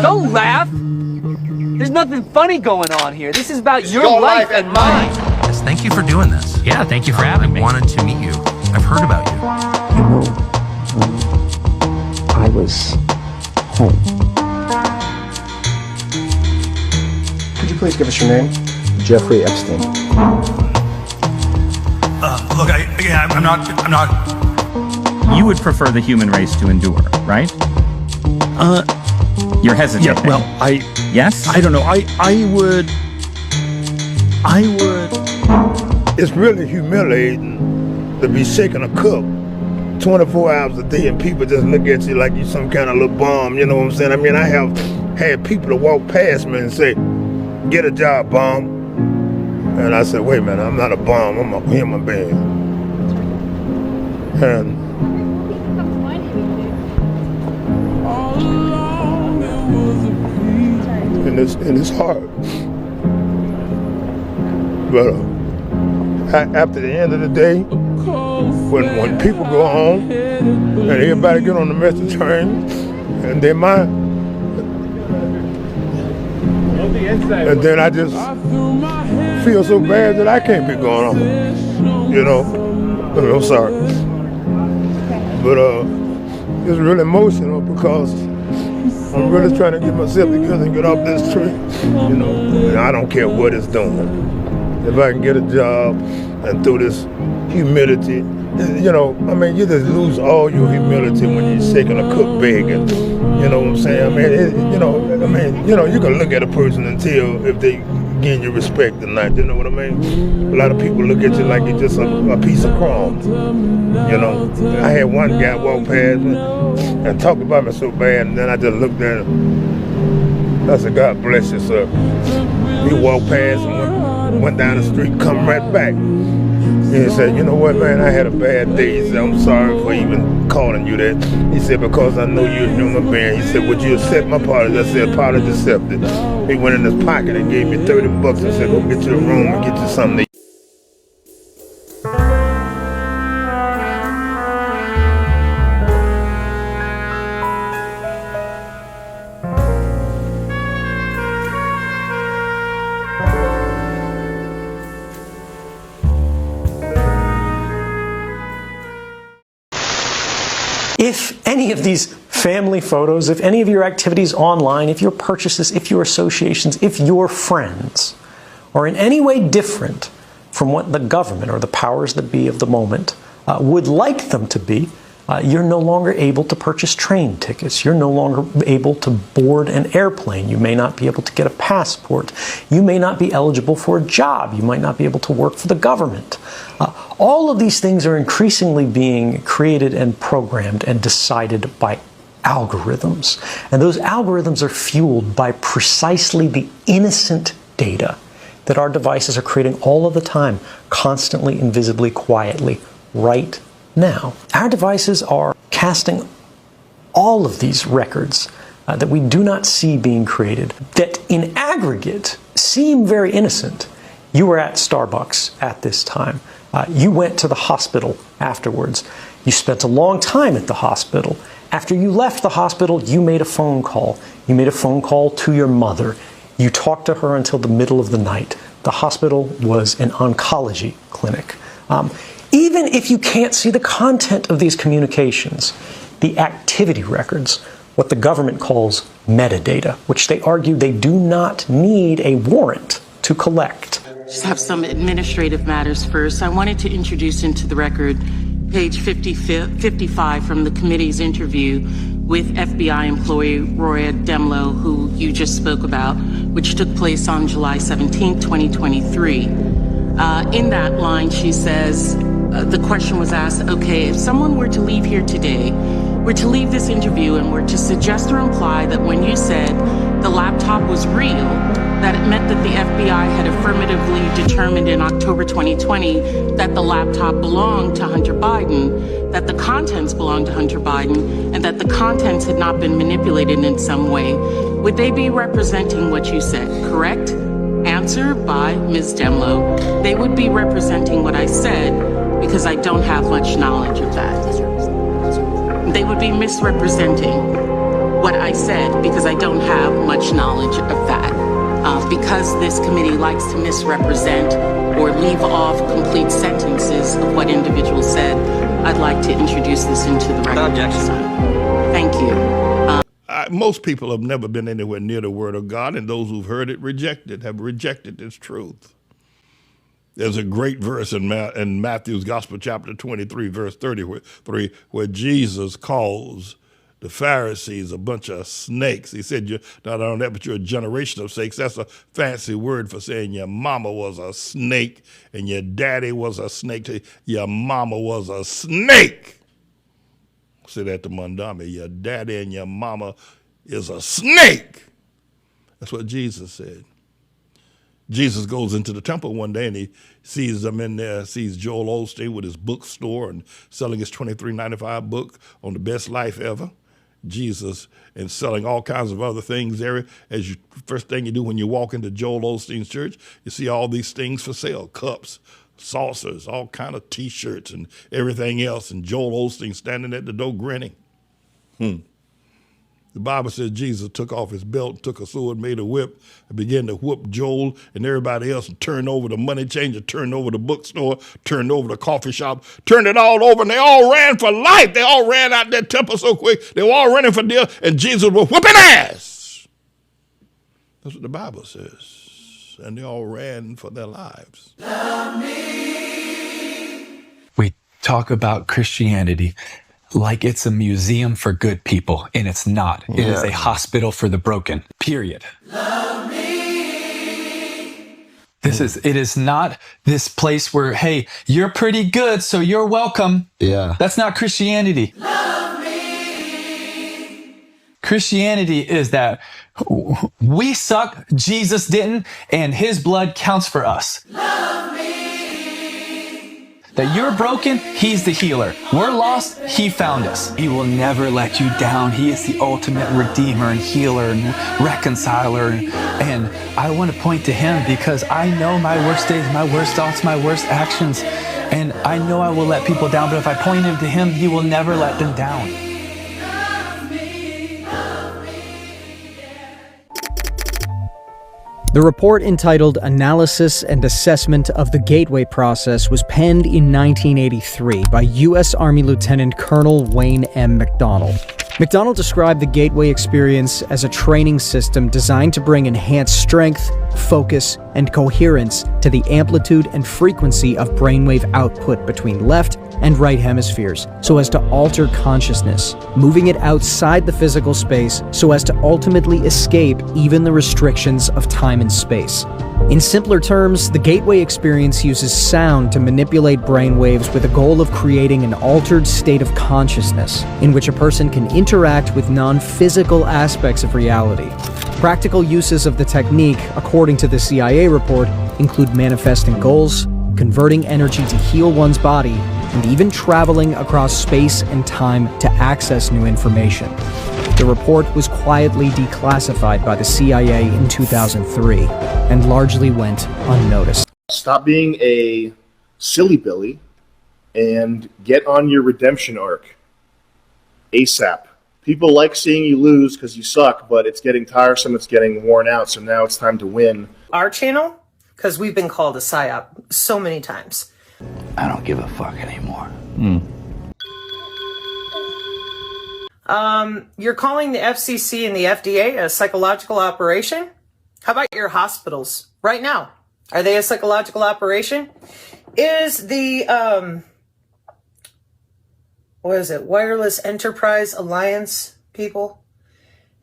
Don't laugh. There's nothing funny going on here. This is about your life and mine. Yes, thank you for doing this. Yeah, thank you for having me. I wanted to meet you. I've heard about you. You know, I was home. Could you please give us your name? Jeffrey Epstein. Look, I'm not. You would prefer the human race to endure, right? You're hesitating. Yeah, well, Yes? I don't know. I would. It's really humiliating to be shaking a cook 24 hours a day and people just look at you like you're some kind of little bum, you know what I'm saying? I mean, I have had people to walk past me and say, get a job, bum. And I said, wait a minute, I'm not a bum, I'm a human being. And it's hard. But after the end of the day, when people go home and everybody get on the metro train and they mind, and then I just feel so bad that I can't be going home, you know. I'm sorry. But it's really emotional because I'm really trying to get myself together and get off this tree. You know, I don't care what it's doing. If I can get a job and through this humility, you know, I mean, you just lose all your humility when you're shaking a cook begging. You know what I'm saying? I mean, you can look at a person and tell if they give you respect or not. You know what I mean? A lot of people look at you like you're just a piece of crumbs. You know, I had one guy walk past me and talk about me so bad, and then I just looked at him. I said, God bless you, sir. He walked past and went down the street, come right back. He said, you know what, man, I had a bad day. He said, I'm sorry for even calling you that. He said, because I know you're a human being. He said, would you accept my apology? I said, apology accepted. He went in his pocket and gave me $30 and said, go get you a room and get you something to eat. If any of these family photos, if any of your activities online, if your purchases, if your associations, if your friends are in any way different from what the government or the powers that be of the moment would like them to be, you're no longer able to purchase train tickets. You're no longer able to board an airplane. You may not be able to get a passport. You may not be eligible for a job. You might not be able to work for the government. All of these things are increasingly being created and programmed and decided by algorithms. And those algorithms are fueled by precisely the innocent data that our devices are creating all of the time, constantly, invisibly, quietly, right now. Our devices are casting all of these records that we do not see being created, that in aggregate seem very innocent. You were at Starbucks at this time. You went to the hospital afterwards. You spent a long time at the hospital. After you left the hospital, you made a phone call. You made a phone call to your mother. You talked to her until the middle of the night. The hospital was an oncology clinic. Even if you can't see the content of these communications, the activity records, what the government calls metadata, which they argue they do not need a warrant to collect. Just have some administrative matters first. I wanted to introduce into the record page 55 from the committee's interview with FBI employee Roya Demlow, who you just spoke about, which took place on July 17, 2023. In that line, she says, the question was asked, okay, if someone were to leave here today, were to leave this interview and were to suggest or imply that when you said the laptop was real, that it meant that the FBI had affirmatively determined in October 2020 that the laptop belonged to Hunter Biden, that the contents belonged to Hunter Biden, and that the contents had not been manipulated in some way, would they be representing what you said, correct? Answer by Ms. Demlow, they would be representing what I said because I don't have much knowledge of that. They would be misrepresenting what I said because I don't have much knowledge of that. Because this committee likes to misrepresent or leave off complete sentences of what individuals said, I'd like to introduce this into the record. Objection. Thank you. Most people have never been anywhere near the Word of God, and those who've heard it have rejected its truth. There's a great verse in Matthew's Gospel, chapter 23, verse 33, where Jesus calls the Pharisees a bunch of snakes. He said, you're not only that, but you're a generation of snakes. That's a fancy word for saying your mama was a snake and your daddy was a snake. Your mama was a snake. Say that to Mondami. Your daddy and your mama is a snake. That's what Jesus said. Jesus goes into the temple one day and he sees them in there, sees Joel Osteen with his bookstore and selling his $23.95 book on the best life ever. Jesus and selling all kinds of other things there. As you first thing you do when you walk into Joel Osteen's church, you see all these things for sale, cups, saucers, all kind of T-shirts and everything else. And Joel Osteen standing at the door grinning. The Bible says Jesus took off his belt, took a sword, made a whip, and began to whoop Joel and everybody else, and turned over the money changer, turned over the bookstore, turned over the coffee shop, turned it all over, and they all ran for life. They all ran out that temple so quick. They were all running for dear, and Jesus was whooping ass. That's what the Bible says. And they all ran for their lives. We talk about Christianity like it's a museum for good people, and it's not. It is a hospital for the broken, period. It is not this place where, hey, you're pretty good, so you're welcome. Yeah. That's not Christianity. Christianity is that we suck, Jesus didn't, and his blood counts for us. That you're broken, he's the healer. We're lost, he found us. He will never let you down. He is the ultimate redeemer and healer and reconciler. And I want to point to him because I know my worst days, my worst thoughts, my worst actions. And I know I will let people down, but if I point him to him, he will never let them down. The report entitled Analysis and Assessment of the Gateway Process was penned in 1983 by U.S. Army Lieutenant Colonel Wayne M. McDonnell. McDonnell described the Gateway experience as a training system designed to bring enhanced strength, focus, and coherence to the amplitude and frequency of brainwave output between left and right hemispheres, so as to alter consciousness, moving it outside the physical space so as to ultimately escape even the restrictions of time and space. In simpler terms, the Gateway experience uses sound to manipulate brainwaves with a goal of creating an altered state of consciousness in which a person can interact with non-physical aspects of reality. Practical uses of the technique, according to the CIA report, include manifesting goals, converting energy to heal one's body, and even traveling across space and time to access new information. The report was quietly declassified by the CIA in 2003 and largely went unnoticed. Stop being a silly Billy and get on your redemption arc ASAP. People like seeing you lose because you suck, but it's getting tiresome, it's getting worn out, so now it's time to win. Our channel? Because we've been called a PSYOP so many times. I don't give a fuck anymore. You're calling the FCC and the FDA a psychological operation? How about your hospitals right now? Are they a psychological operation? Is the, Wireless Enterprise Alliance people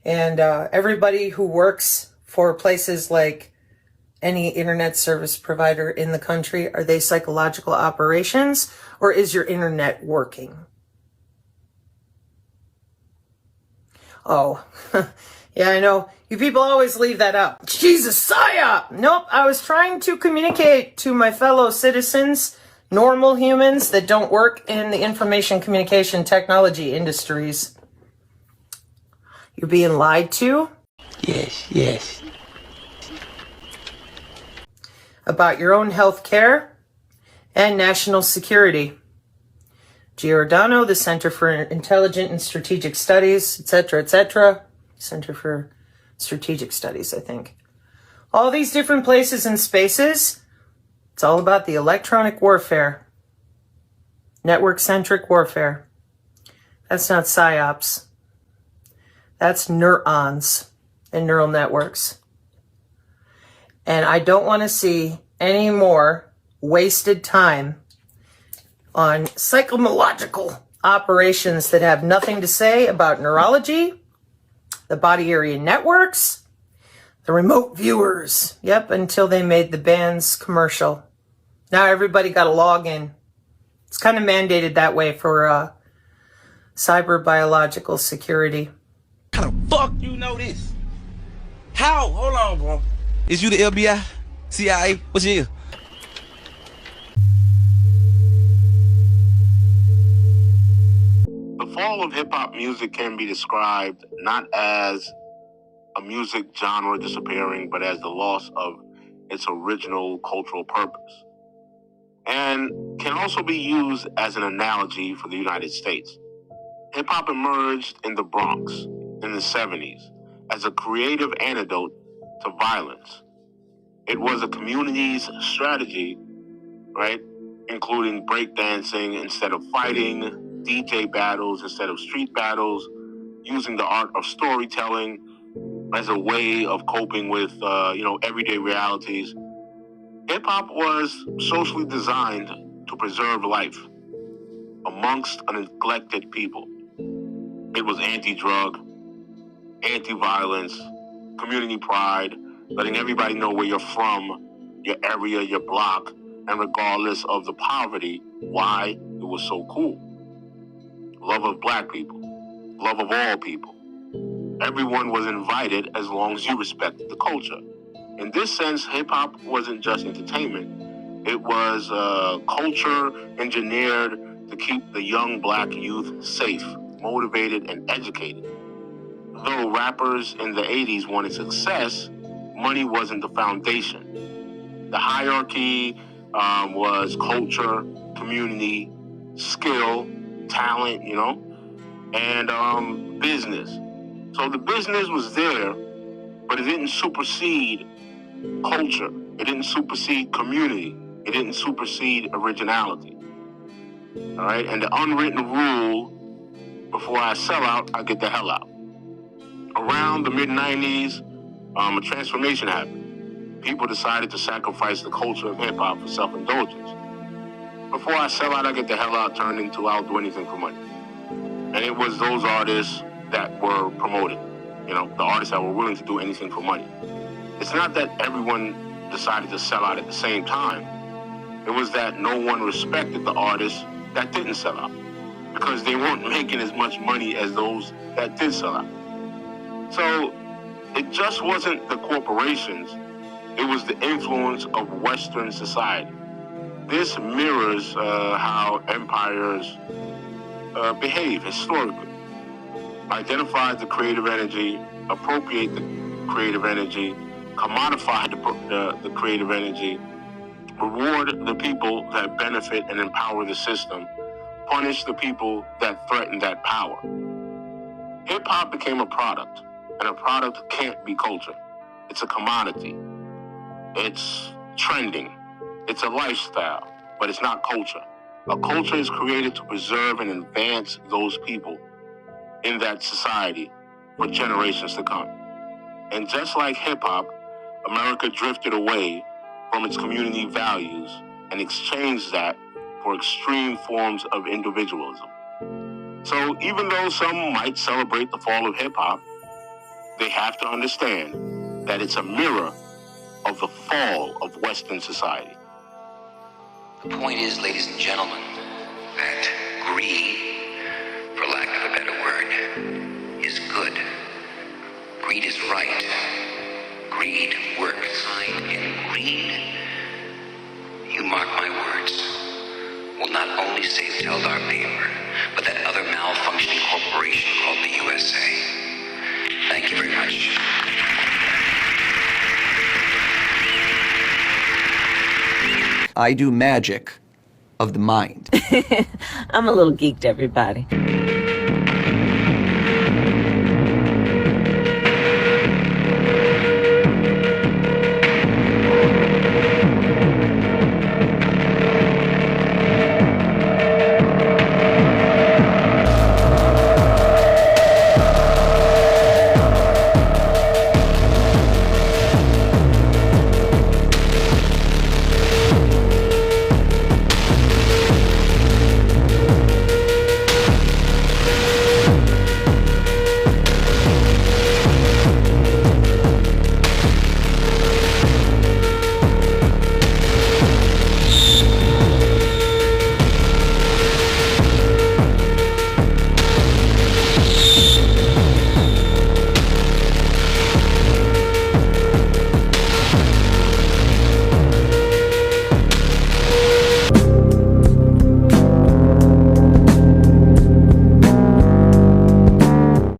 and everybody who works for places like any internet service provider in the country, are they psychological operations, or is your internet working? Oh, yeah, I know. You people always leave that out. Jesus, PSYOP! Nope, I was trying to communicate to my fellow citizens, normal humans that don't work in the information communication technology industries. You're being lied to? Yes. About your own health care and national security. Giordano, the Center for Intelligent and Strategic Studies, etc. Center for Strategic Studies, I think. All these different places and spaces, it's all about the electronic warfare. Network-centric warfare. That's not PSYOPs. That's neurons and neural networks. And I don't want to see any more wasted time on psychological operations that have nothing to say about neurology, the body area networks, the remote viewers. Yep, until they made the band's commercial. Now everybody got a login. It's kind of mandated that way for cyber biological security. How the fuck you know this? How? Hold on, bro. Is you the FBI? CIA? What's your... The fall of hip-hop music can be described not as a music genre disappearing, but as the loss of its original cultural purpose, and can also be used as an analogy for the United States. Hip-hop emerged in the Bronx in the 70s as a creative antidote to violence. It was a community's strategy, right? Including breakdancing instead of fighting, DJ battles instead of street battles, using the art of storytelling as a way of coping with, everyday realities. Hip-hop was socially designed to preserve life amongst a neglected people. It was anti-drug, anti-violence, community pride, letting everybody know where you're from, your area, your block, and regardless of the poverty, why it was so cool. Love of black people, love of all people. Everyone was invited as long as you respected the culture. In this sense, hip-hop wasn't just entertainment. It was culture engineered to keep the young black youth safe, motivated, and educated. Though rappers in the 80s wanted success, money wasn't the foundation. The hierarchy was culture, community, skill, talent, and business. So the business was there, but it didn't supersede culture. It didn't supersede community. It didn't supersede originality. All right? And the unwritten rule, before I sell out, I get the hell out. Around the mid-90s, a transformation happened. People decided to sacrifice the culture of hip-hop for self-indulgence. Before I sell out, I get the hell out turned into I'll do anything for money. And it was those artists that were promoted, the artists that were willing to do anything for money. It's not that everyone decided to sell out at the same time. It was that no one respected the artists that didn't sell out because they weren't making as much money as those that did sell out. So it just wasn't the corporations, it was the influence of Western society. This mirrors how empires behave historically. Identify the creative energy, appropriate the creative energy, commodify the creative energy, reward the people that benefit and empower the system, punish the people that threaten that power. Hip-hop became a product, and a product can't be culture. It's a commodity. It's trending. It's a lifestyle, but it's not culture. A culture is created to preserve and advance those people in that society for generations to come. And just like hip-hop, America drifted away from its community values and exchanged that for extreme forms of individualism. So even though some might celebrate the fall of hip-hop, they have to understand that it's a mirror of the fall of Western society. The point is, ladies and gentlemen, that greed, for lack of a better word, is good. Greed is right. Greed works. And greed, you mark my words, will not only save STAYDARTH paper, but that other malfunctioning corporation called the USA. Thank you very much. I do magic of the mind. I'm a little geeked, everybody.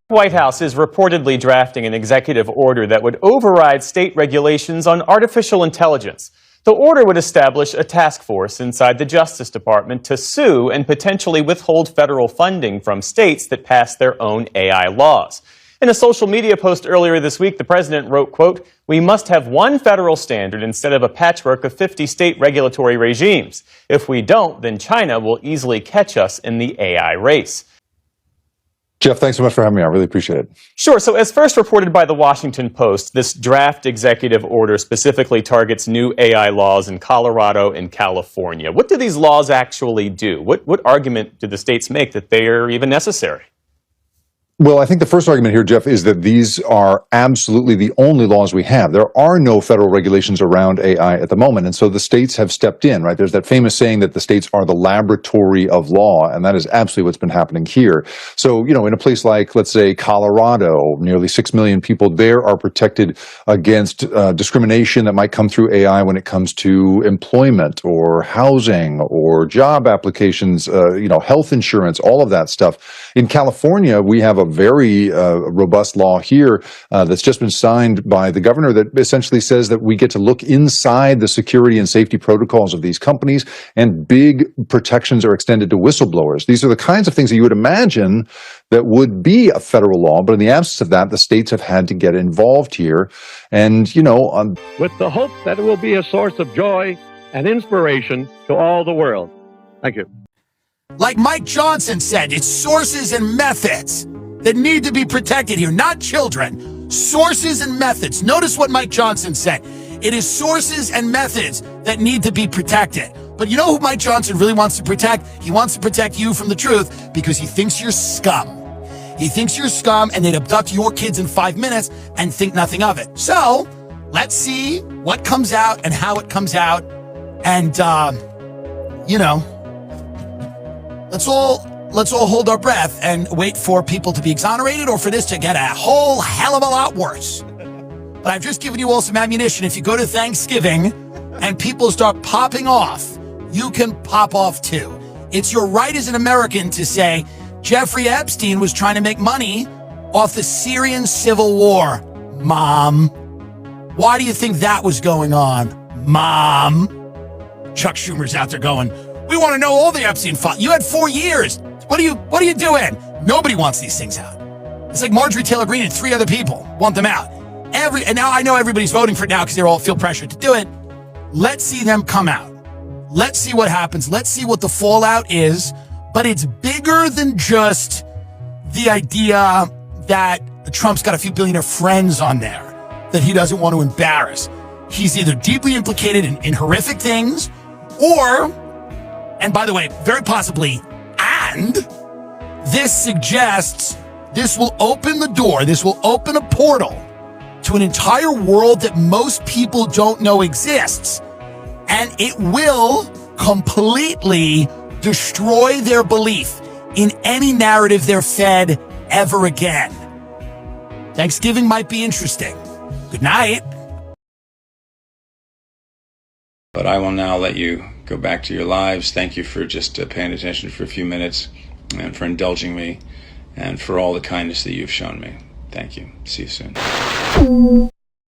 White House is reportedly drafting an executive order that would override state regulations on artificial intelligence. The order would establish a task force inside the Justice Department to sue and potentially withhold federal funding from states that pass their own AI laws. In a social media post earlier this week, the president wrote, quote, "We must have one federal standard instead of a patchwork of 50 state regulatory regimes. If we don't, then China will easily catch us in the AI race." Jeff, thanks so much for having me. I really appreciate it. Sure. So as first reported by the Washington Post, this draft executive order specifically targets new AI laws in Colorado and California. What do these laws actually do? What argument do the states make that they are even necessary? Well, I think the first argument here, Jeff, is that these are absolutely the only laws we have. There are no federal regulations around AI at the moment, and so the states have stepped in, right? There's that famous saying that the states are the laboratory of law, and that is absolutely what's been happening here. So, in a place like, let's say, Colorado, nearly 6 million people there are protected against discrimination that might come through AI when it comes to employment or housing or job applications, health insurance, all of that stuff. In California, we have a very robust law here that's just been signed by the governor that essentially says that we get to look inside the security and safety protocols of these companies, and big protections are extended to whistleblowers. These are the kinds of things that you would imagine that would be a federal law, but in the absence of that, the states have had to get involved here. And, with the hope that it will be a source of joy and inspiration to all the world. Thank you. Like Mike Johnson said, it's sources and methods that need to be protected here, not children. Sources and methods. Notice what Mike Johnson said. It is sources and methods that need to be protected. But you know who Mike Johnson really wants to protect? He wants to protect you from the truth because he thinks you're scum. He thinks you're scum, and they'd abduct your kids in 5 minutes and think nothing of it. So let's see what comes out and how it comes out. And, let's all hold our breath and wait for people to be exonerated or for this to get a whole hell of a lot worse. But I've just given you all some ammunition. If you go to Thanksgiving and people start popping off, you can pop off too. It's your right as an American to say, Jeffrey Epstein was trying to make money off the Syrian civil war. Mom, why do you think that was going on? Mom. Chuck Schumer's out there going, we want to know all the Epstein files. You had 4 years. What are you doing? Nobody wants these things out. It's like Marjorie Taylor Greene and 3 other people want them out. And now I know everybody's voting for it now because they all feel pressured to do it. Let's see them come out. Let's see what happens. Let's see what the fallout is. But it's bigger than just the idea that Trump's got a few billionaire friends on there that he doesn't want to embarrass. He's either deeply implicated in horrific things or, and by the way, very possibly, and this suggests this will open the door, this will open a portal to an entire world that most people don't know exists. And it will completely destroy their belief in any narrative they're fed ever again. Thanksgiving might be interesting. Good night. But I will now let you go back to your lives. Thank you for just paying attention for a few minutes and for indulging me and for all the kindness that you've shown me. Thank you. See you soon.